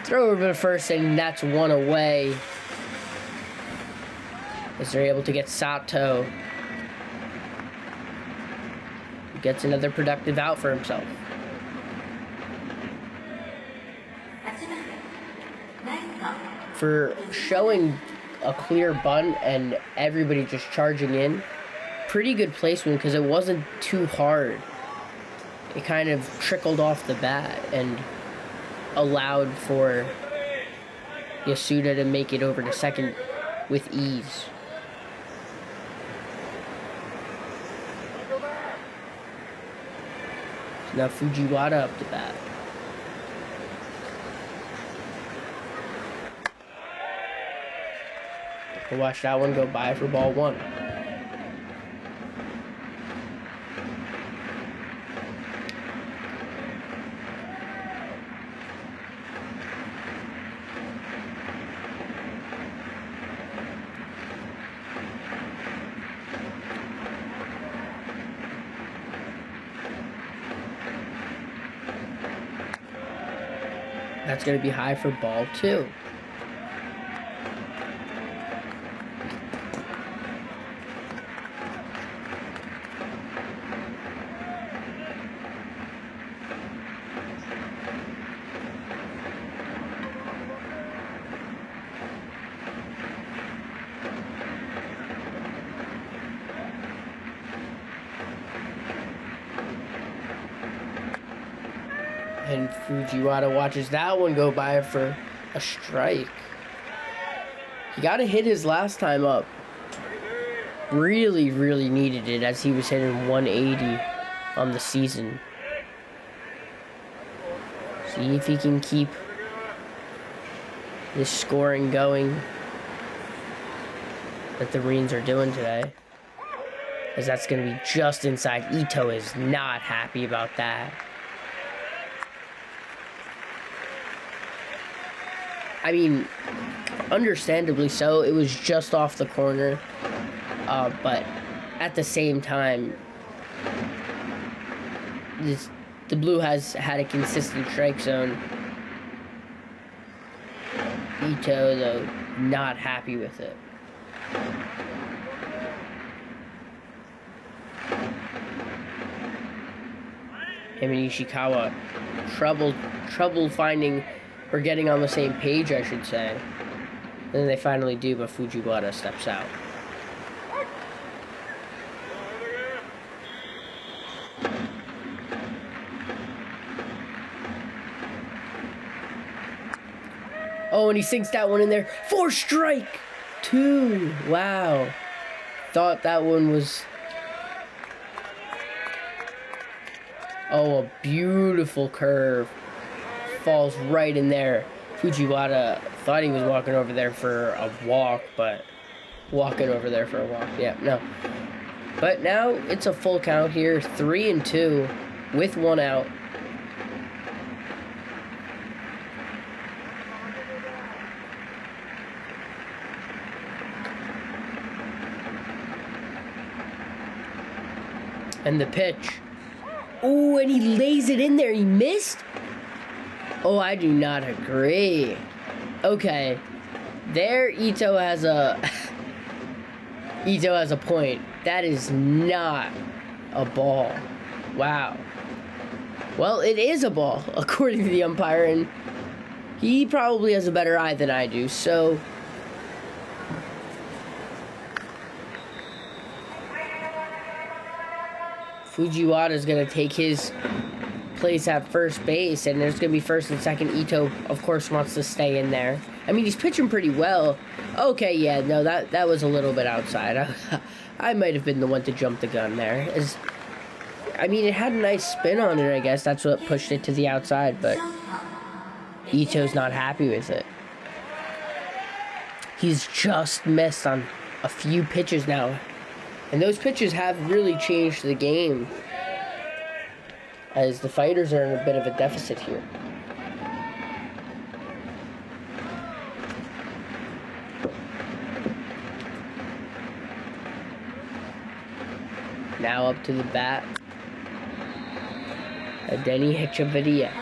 Throw over to first, and that's one away. As they're able to get Sato. He gets another productive out for himself. For showing a clear bunt and everybody just charging in, pretty good placement because it wasn't too hard. It kind of trickled off the bat and allowed for Yasuda to make it over to second with ease. So now Fujiwara up to bat. We'll watch that one go by for ball 1. That's going to be high for ball 2. And Fujiwara watches that one go by for a strike. He got a hit his last time up. Really, really needed it as he was hitting 180 on the season. See if he can keep this scoring going that the Marines are doing today. As that's going to be just inside. Ito is not happy about that. I mean, understandably so. It was just off the corner. But at the same time, the Blue has had a consistent strike zone. Ito, though, not happy with it. Him and Ishikawa, trouble finding or getting on the same page, I should say. And then they finally do, but Fujiwara steps out. Oh, and he sinks that one in there. 4 strike. 2. Wow. Thought that one was... Oh, a beautiful curve. Falls right in there. Fujiwara thought he was walking over there for a walk, but... Walking over there for a walk. Yeah, no. But now it's a full count here. 3-2 with 1 out. And the pitch. Oh, and he lays it in there. He missed? Oh, I do not agree. Okay. There, Ito has a... Ito has a point. That is not a ball. Wow. Well, it is a ball, according to the umpire, and he probably has a better eye than I do, so... Fujiwara is going to take his place at first base, and there's going to be first and second. Ito, of course, wants to stay in there. I mean, he's pitching pretty well. Okay, yeah, no, that was a little bit outside. I might have been the one to jump the gun there. I mean, it had a nice spin on it, I guess. That's what pushed it to the outside, but Ito's not happy with it. He's just missed on a few pitches now. And those pitches have really changed the game, as the Fighters are in a bit of a deficit here. Now up to the bat, Denny Echeverria.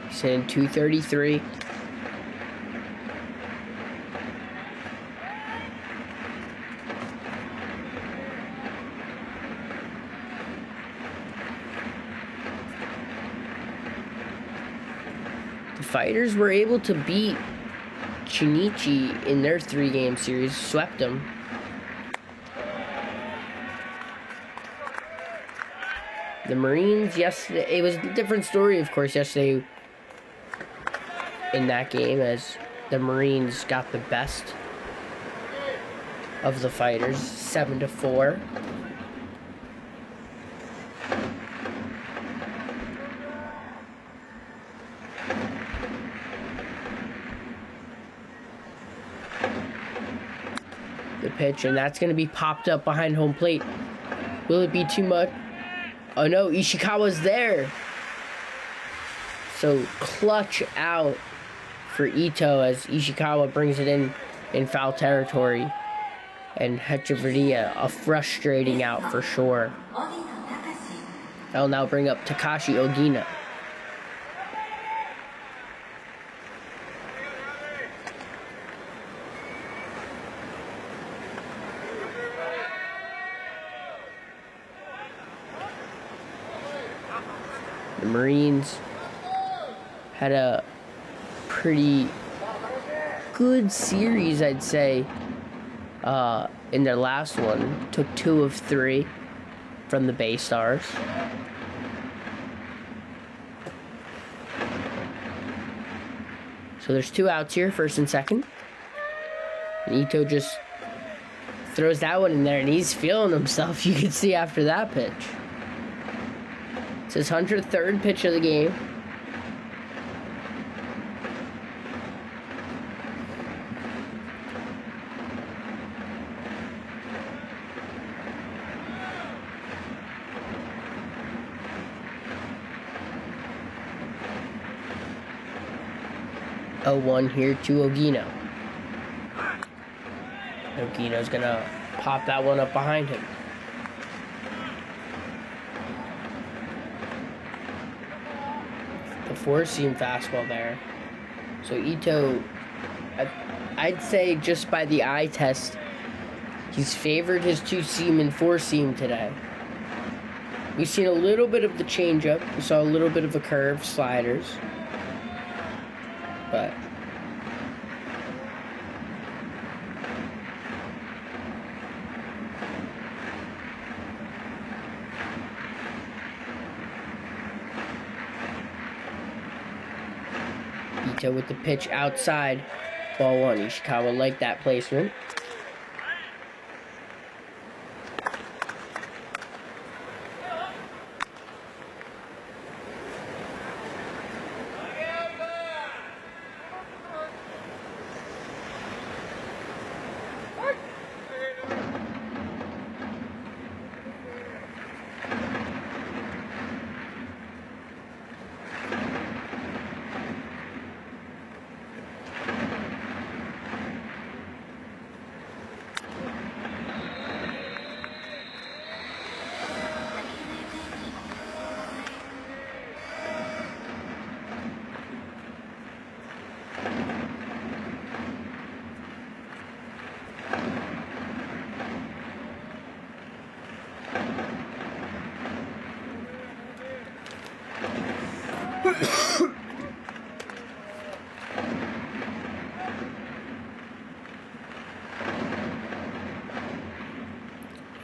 He's hitting .233. The Fighters were able to beat Chinichi in their 3-game series, swept them. The Marines yesterday, it was a different story, of course, yesterday in that game, as the Marines got the best of the Fighters, 7-4. The pitch, and that's going to be popped up behind home plate. Will it be too much? Oh no, Ishikawa's there. So clutch out for Ito as Ishikawa brings it in foul territory. And Echeverria, a frustrating out for sure. I'll now bring up Takashi Ogina. The Marines had a pretty good series, I'd say, in their last one. Took 2 of 3 from the Bay Stars. So there's 2 outs here, first and second. And Ito just throws that one in there, and he's feeling himself. You can see after that pitch. It's his 103rd pitch of the game. A 1 here to Ogino. Ogino's gonna pop that one up behind him. The 4-seam fastball there. So Ito, I'd say just by the eye test, he's favored his 2-seam and 4-seam today. We've seen a little bit of the changeup. We saw a little bit of a curve, sliders. But Ito with the pitch outside. Ball 1. Ishikawa liked that placement.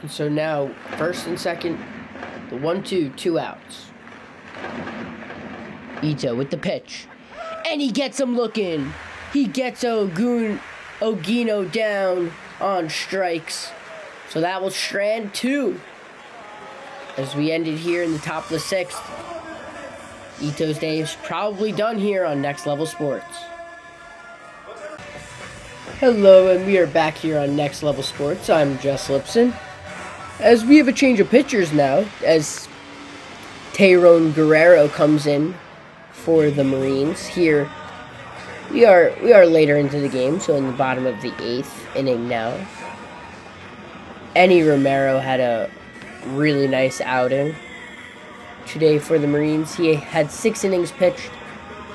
And so now, first and second, the 1-2, 2 outs. Ito with the pitch. And he gets him looking. He gets Ogino down on strikes. So that will strand 2. As we ended here in the top of the 6th. Ito's day is probably done here on Next Level Sports. Hello, and we are back here on Next Level Sports. I'm Jess Liptzin. As we have a change of pitchers now, as Tyrone Guerrero comes in for the Marines. Here, we are later into the game, so in the bottom of the 8th inning now. Enny Romero had a really nice outing today for the Marines. He had 6 innings pitched,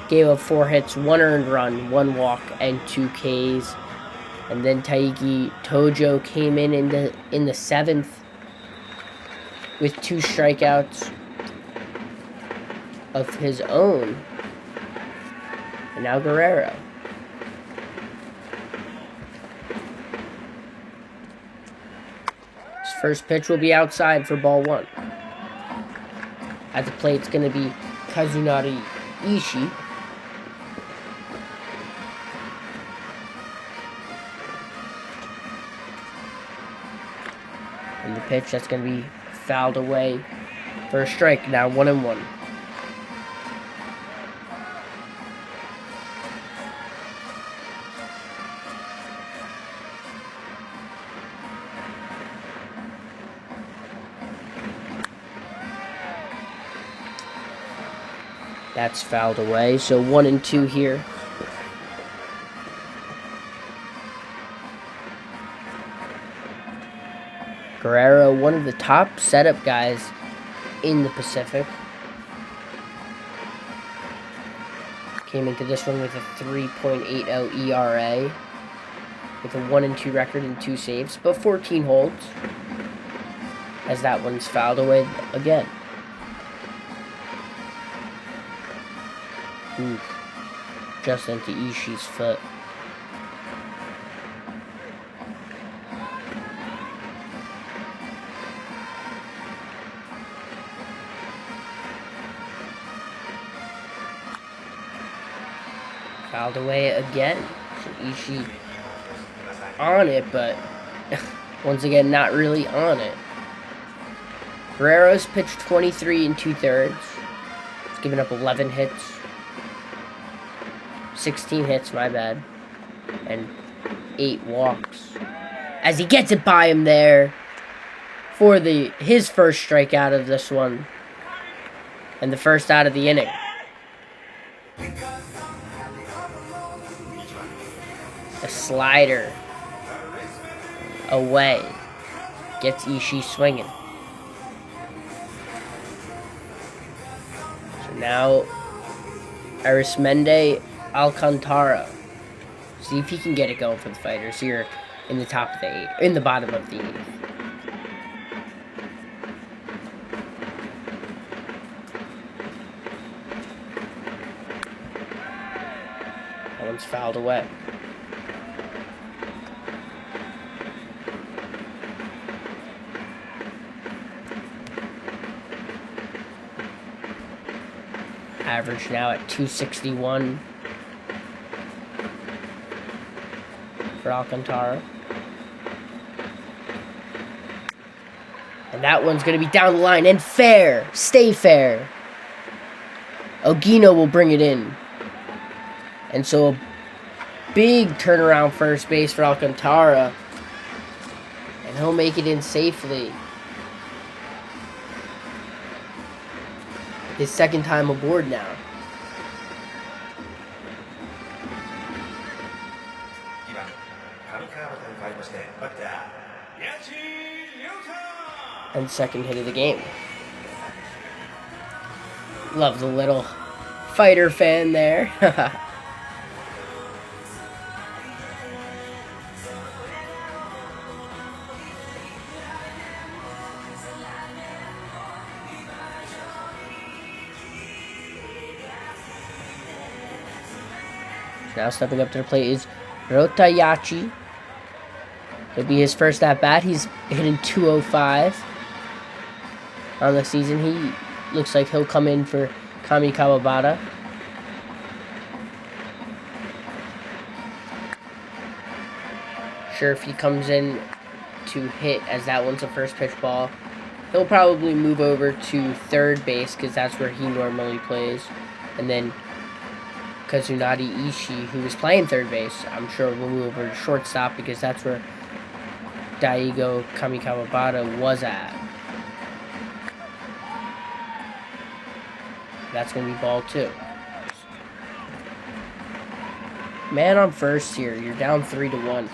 gave up 4 hits, 1 earned run, 1 walk, and 2 Ks. And then Taiki Tojo came in the 7th with 2 strikeouts of his own. And now Guerrero. His first pitch will be outside for ball 1. At the plate, it's going to be Kazunari Ishii. And the pitch, that's going to be fouled away for a strike. Now 1-1. That's fouled away. So 1-2 here. Guerrero, one of the top setup guys in the Pacific. Came into this one with a 3.80 ERA. With a 1-2 record and 2 saves. But 14 holds. As that one's fouled away again. Oof. Just into Ishii's foot. Fouled away again. So Ishii on it, but once again, not really on it. Guerrero's pitched 23 2/3. He's given up 11 hits. 16 hits, my bad. And 8 walks. As he gets it by him there for his first strikeout of this one. And the first out of the inning. A slider away. Gets Ishii swinging. So now Arismendi Alcantara. See if he can get it going for the Fighters here in the top of the 8th, in the bottom of the 8th. That one's fouled away. Average now at 261. for Alcantara. And that one's going to be down the line and fair. Stay fair. Ogino will bring it in. And so a big turnaround first base for Alcantara. And he'll make it in safely. His second time aboard now. And second hit of the game. Love the little fighter fan there. Now stepping up to the plate is Rotayachi. It'll be his first at bat. He's hitting .205 on the season. He looks like he'll come in for Kami Kawabata. Sure, if he comes in to hit, as that one's a first pitch ball, he'll probably move over to third base because that's where he normally plays. And then Kazunari Ishii, who is playing third base, I'm sure will move over to shortstop because that's where Daigo Kamikawabata was at. That's going to be ball 2. Man on first here. You're down 3-1.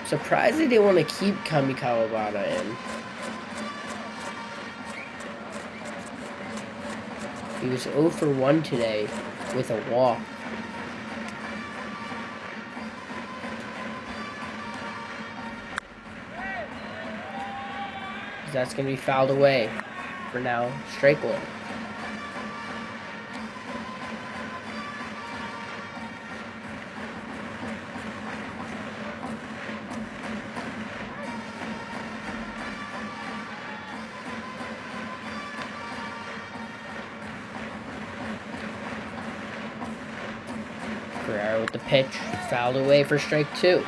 Surprised they didn't want to keep Kamikawabata in. He was 0 for 1 today with a walk. That's going to be fouled away for now. Strike 1. Guerrero with the pitch. Fouled away for strike 2.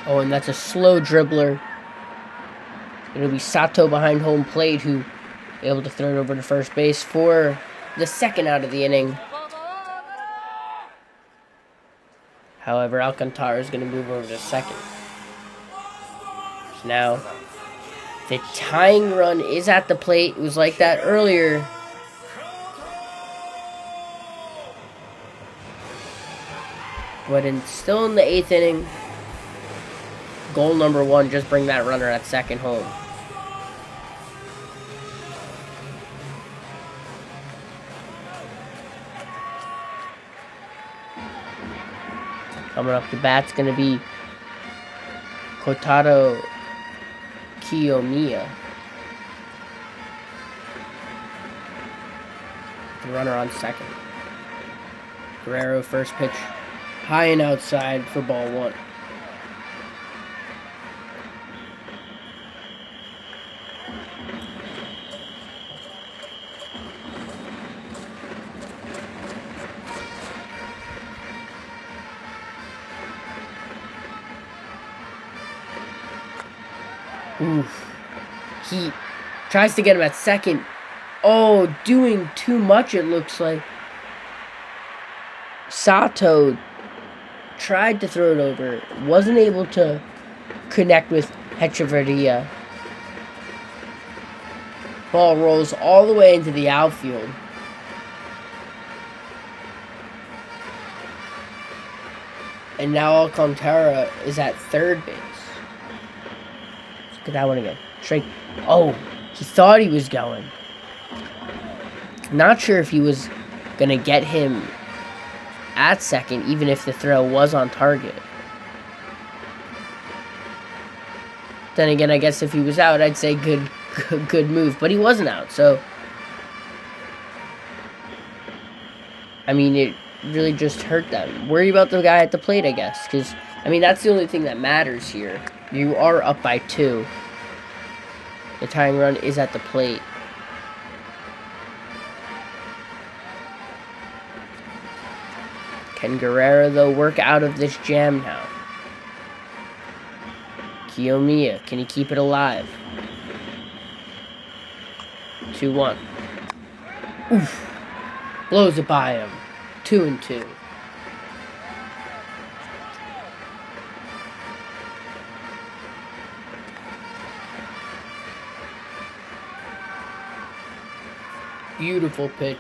Oh, and that's a slow dribbler. It'll be Sato behind home plate who able to throw it over to first base for the second out of the inning. However, Alcantara is going to move over to second. So now, the tying run is at the plate. It was like that earlier. But still in the 8th inning. Goal number 1, just bring that runner at second home. Coming up to bat's going to be Kotaro Kiyomiya. The runner on second. Guerrero first pitch. High and outside for ball 1. Oof. He tries to get him at second. Oh, doing too much, it looks like. Sato tried to throw it over. Wasn't able to connect with Hechavarria. Ball rolls all the way into the outfield. And now Alcantara is at third base. Look at that one again. Strike. Oh, he thought he was going. Not sure if he was going to get him at second, even if the throw was on target. Then again, I guess if he was out, I'd say good move. But he wasn't out, so... I mean, it really just hurt them. Worry about the guy at the plate, I guess. Because, I mean, that's the only thing that matters here. You are up by 2. The tying run is at the plate. Can Guerrero, though, work out of this jam now? Kiyomiya, can he keep it alive? 2-1. Oof. Blows it by him. 2-2. Beautiful pitch.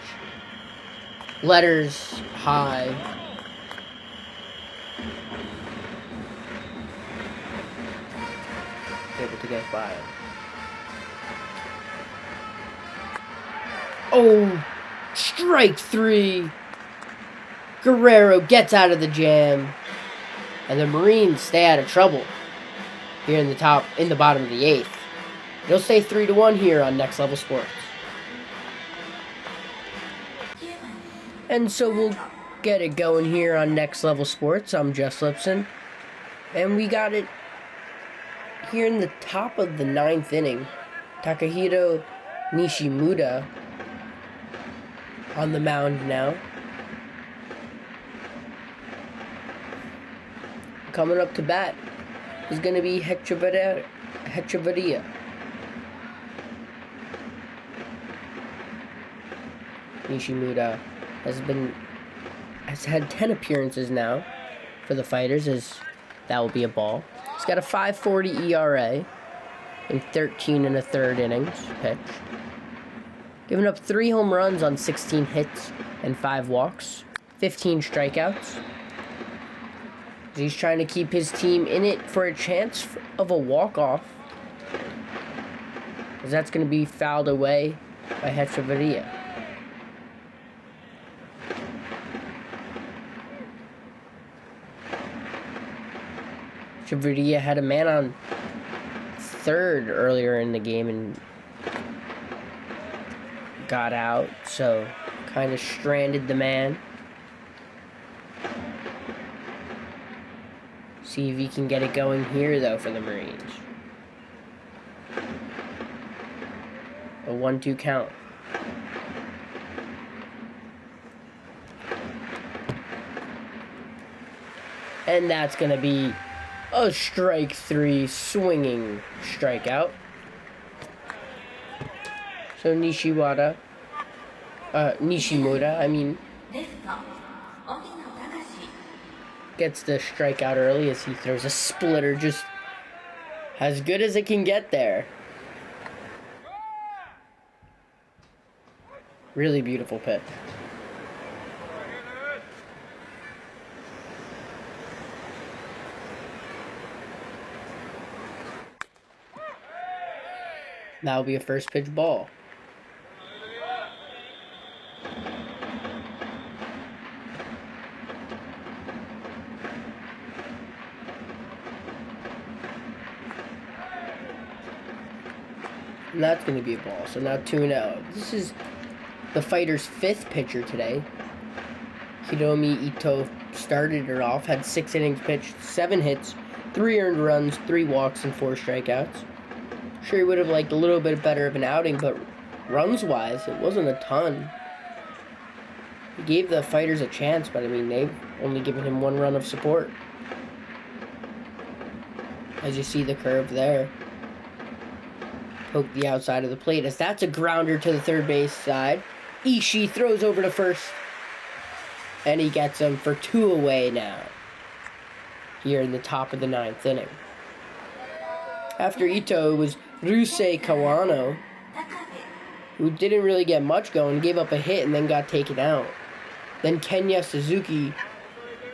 Letters high. Able to get by him. Oh, strike 3. Guerrero gets out of the jam, and the Marines stay out of trouble here in the bottom of the 8th. It'll stay 3-1 here on Next Level Sports. And so we'll get it going here on Next Level Sports. I'm Jess Liptzin, and we got it here in the top of the 9th inning. Takahiro Nishimura on the mound now. Coming up to bat is going to be Hechavarria. Nishimura has had 10 appearances now for the Fighters, as that will be a ball. He's got a 5.40 ERA in 13 1/3 innings pitched. Giving up 3 home runs on 16 hits and 5 walks, 15 strikeouts. He's trying to keep his team in it for a chance of a walk-off, because that's going to be fouled away by Hechavarria. Hechavarria had a man on third earlier in the game and got out, so kind of stranded the man. See if he can get it going here, though, for the Marines. A 1-2 count. And that's going to be a strike 3 swinging strikeout. So Nishimura, gets the strikeout early as he throws a splitter just as good as it can get there. Really beautiful pitch. That'll be a first pitch ball. And that's going to be a ball. So now 2-0. This is the Fighters' 5th pitcher today. Hiromi Ito started it off, had 6 innings pitched, 7 hits, 3 earned runs, 3 walks, and 4 strikeouts. Sure, he would have liked a little bit better of an outing, but runs-wise, it wasn't a ton. He gave the Fighters a chance, but I mean, they've only given him 1 run of support. As you see the curve there. Poke the outside of the plate, as that's a grounder to the third base side. Ishii throws over to first, and he gets him for 2 away now, here in the top of the 9th inning. After Ito, it was Ryusei Kawano, who didn't really get much going, gave up a hit and then got taken out. Then Kenya Suzuki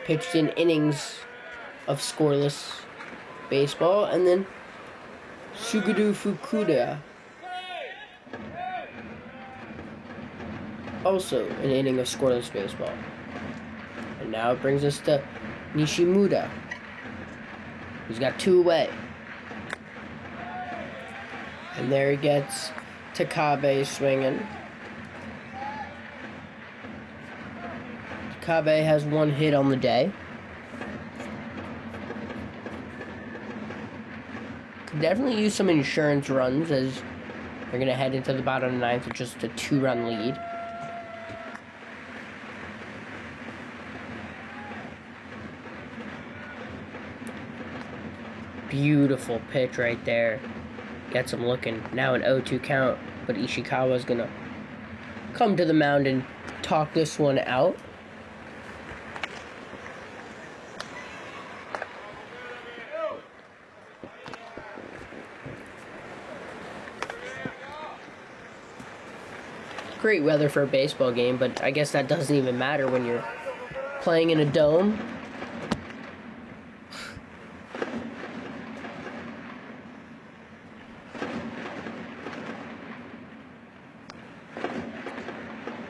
pitched in innings of scoreless baseball, and then Suguru Fukuda, also an inning of scoreless baseball. And now it brings us to Nishimura, who's got 2 away. And there he gets Takabe swinging. Takabe has one hit on the day. Could definitely use some insurance runs as they're going to head into the bottom of the ninth with just a 2-run lead. Beautiful pitch right there. Gets him looking. Now an 0-2 count, but Ishikawa's going to come to the mound and talk this one out. Great weather for a baseball game, but I guess that doesn't even matter when you're playing in a dome.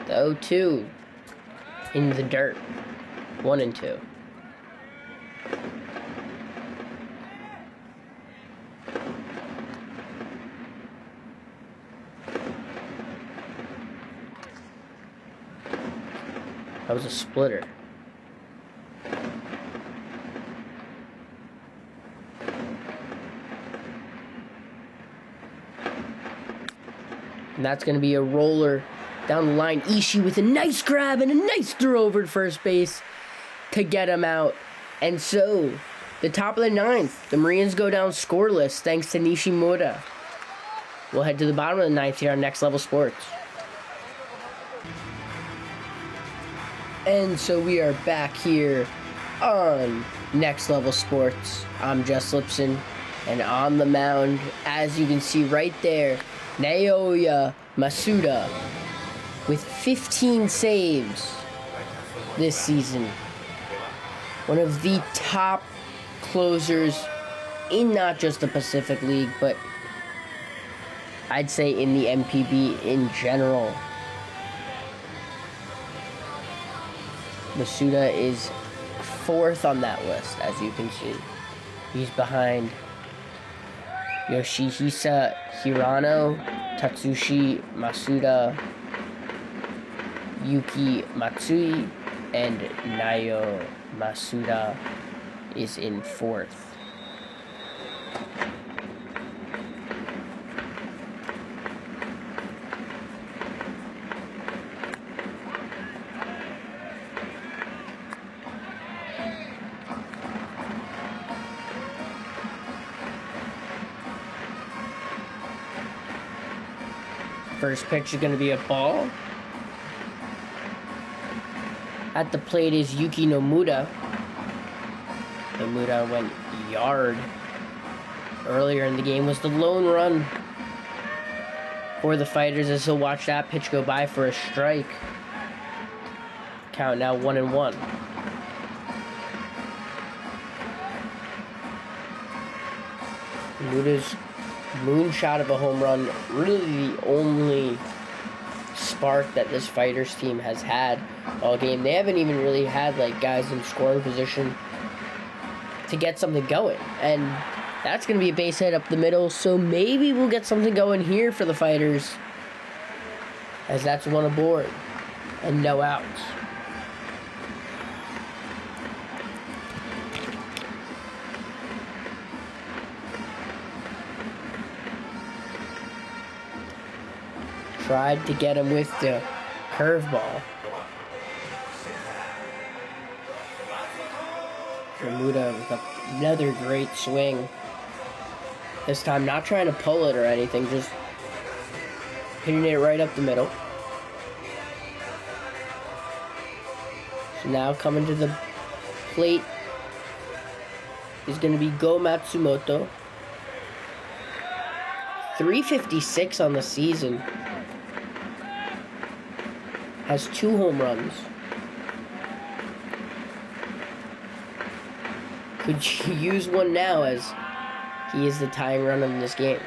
The 0-2 in the dirt. 1-2. That was a splitter. And that's going to be a roller down the line. Ishii with a nice grab and a nice throw over to first base to get him out. And so, the top of the ninth, the Marines go down scoreless thanks to Nishimura. We'll head to the bottom of the ninth here on Next Level Sports. And so we are back here on Next Level Sports. I'm Jess Liptzin, and on the mound, as you can see right there, Naoya Masuda with 15 saves this season. One of the top closers in not just the Pacific League, but I'd say in the MPB in general. Masuda is 4th on that list, as you can see. He's behind Yoshihisa Hirano, Tatsushi Masuda, Yuki Matsui, and Nayo Masuda is in 4th. First pitch is going to be a ball. At the plate is Yuki Nomura. Nomura went yard earlier in the game. Was the lone run for the Fighters as he'll watch that pitch go by for a strike. Count now 1-1. Nomura's moonshot of a home run, really the only spark that this Fighters team has had all game. They haven't even really had like guys in scoring position to get something going, and that's going to be a base hit up the middle, so maybe we'll get something going here for the Fighters, as that's one aboard and no outs. Tried to get him with the curveball. Nomura with another great swing. This time not trying to pull it or anything, just hitting it right up the middle. So now coming to the plate is going to be Go Matsumoto. 356 on the season. Has 2 home runs. Could you use one now, as he is the tying run in this game?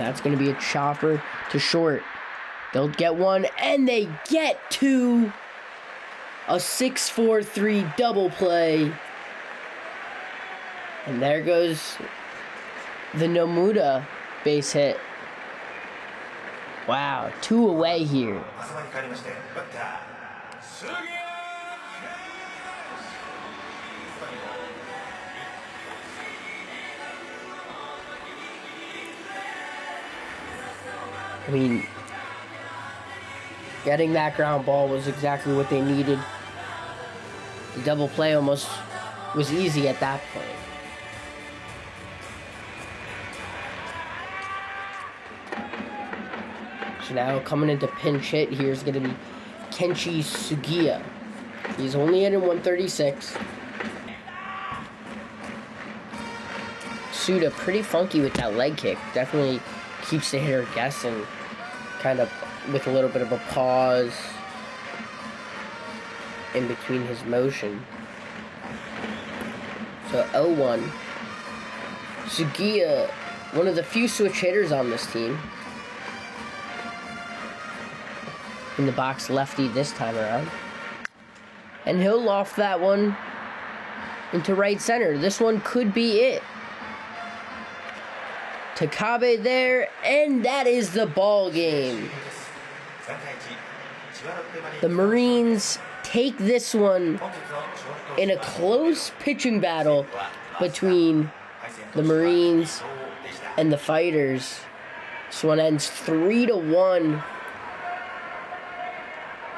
that's going to be a chopper to short. They'll get one, and they get two. A 6-4-3 double play. And there goes the Nomura base hit. Wow, 2 away here. I mean, getting that ground ball was exactly what they needed. The double play almost was easy at that point. So now coming into pinch hit here is going to be Kenshi Sugiya. He's only in 136. Suda pretty funky with that leg kick. Definitely keeps the hitter guessing. Kind of with a little bit of a pause in between his motion. So 0-1. Sugiya, one of the few switch hitters on this team. In the box lefty this time around. And he'll loft that one into right center. This one could be it. Takabe there, and that is the ball game. The Marines take this one in a close pitching battle between the Marines and the Fighters. This one ends 3-1.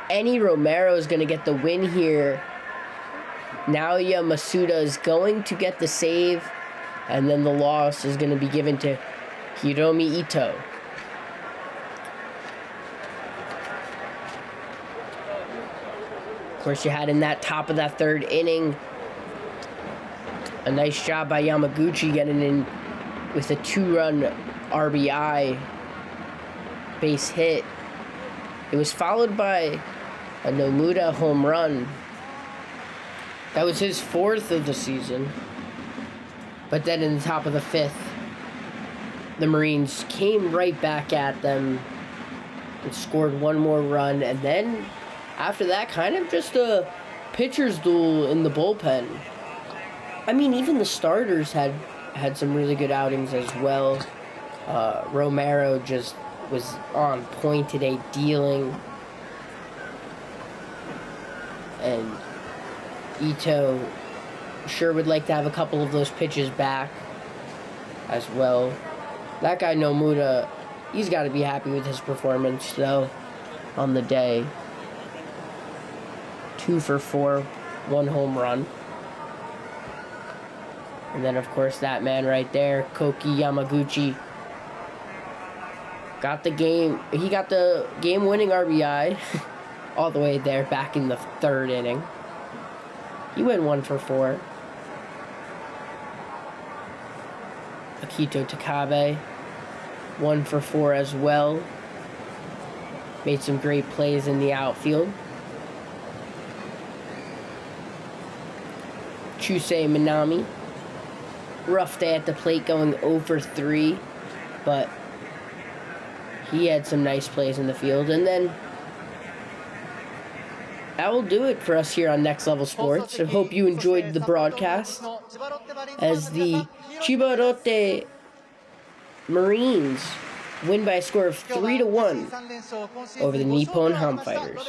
Eni Romero is going to get the win here. Naoya Masuda is going to get the save, and then the loss is going to be given to Hiromi Ito. Of course, you had in that top of that third inning a nice job by Yamaguchi getting in with a 2-run RBI base hit. It was followed by a Nomura home run. That was his 4th of the season. But then in the top of the 5th, the Marines came right back at them and scored one more run. And then after that, kind of just a pitcher's duel in the bullpen. I mean, even the starters had some really good outings as well. Romero just was on point today, dealing. And Ito sure would like to have a couple of those pitches back as well. That guy Nomura, he's got to be happy with his performance, though, on the day. 2 for 4, 1 home run. And then, of course, that man right there, Koki Yamaguchi, got the game-winning RBI all the way there back in the 3rd inning. He went 1 for 4. Akito Takabe, 1 for 4 as well. Made some great plays in the outfield. Chusei Minami, rough day at the plate, going 0 for 3, but he had some nice plays in the field. And then that will do it for us here on Next Level Sports. I hope you enjoyed the broadcast as the Chiba Lotte Marines win by a score of 3-1 over the Nippon Ham Fighters.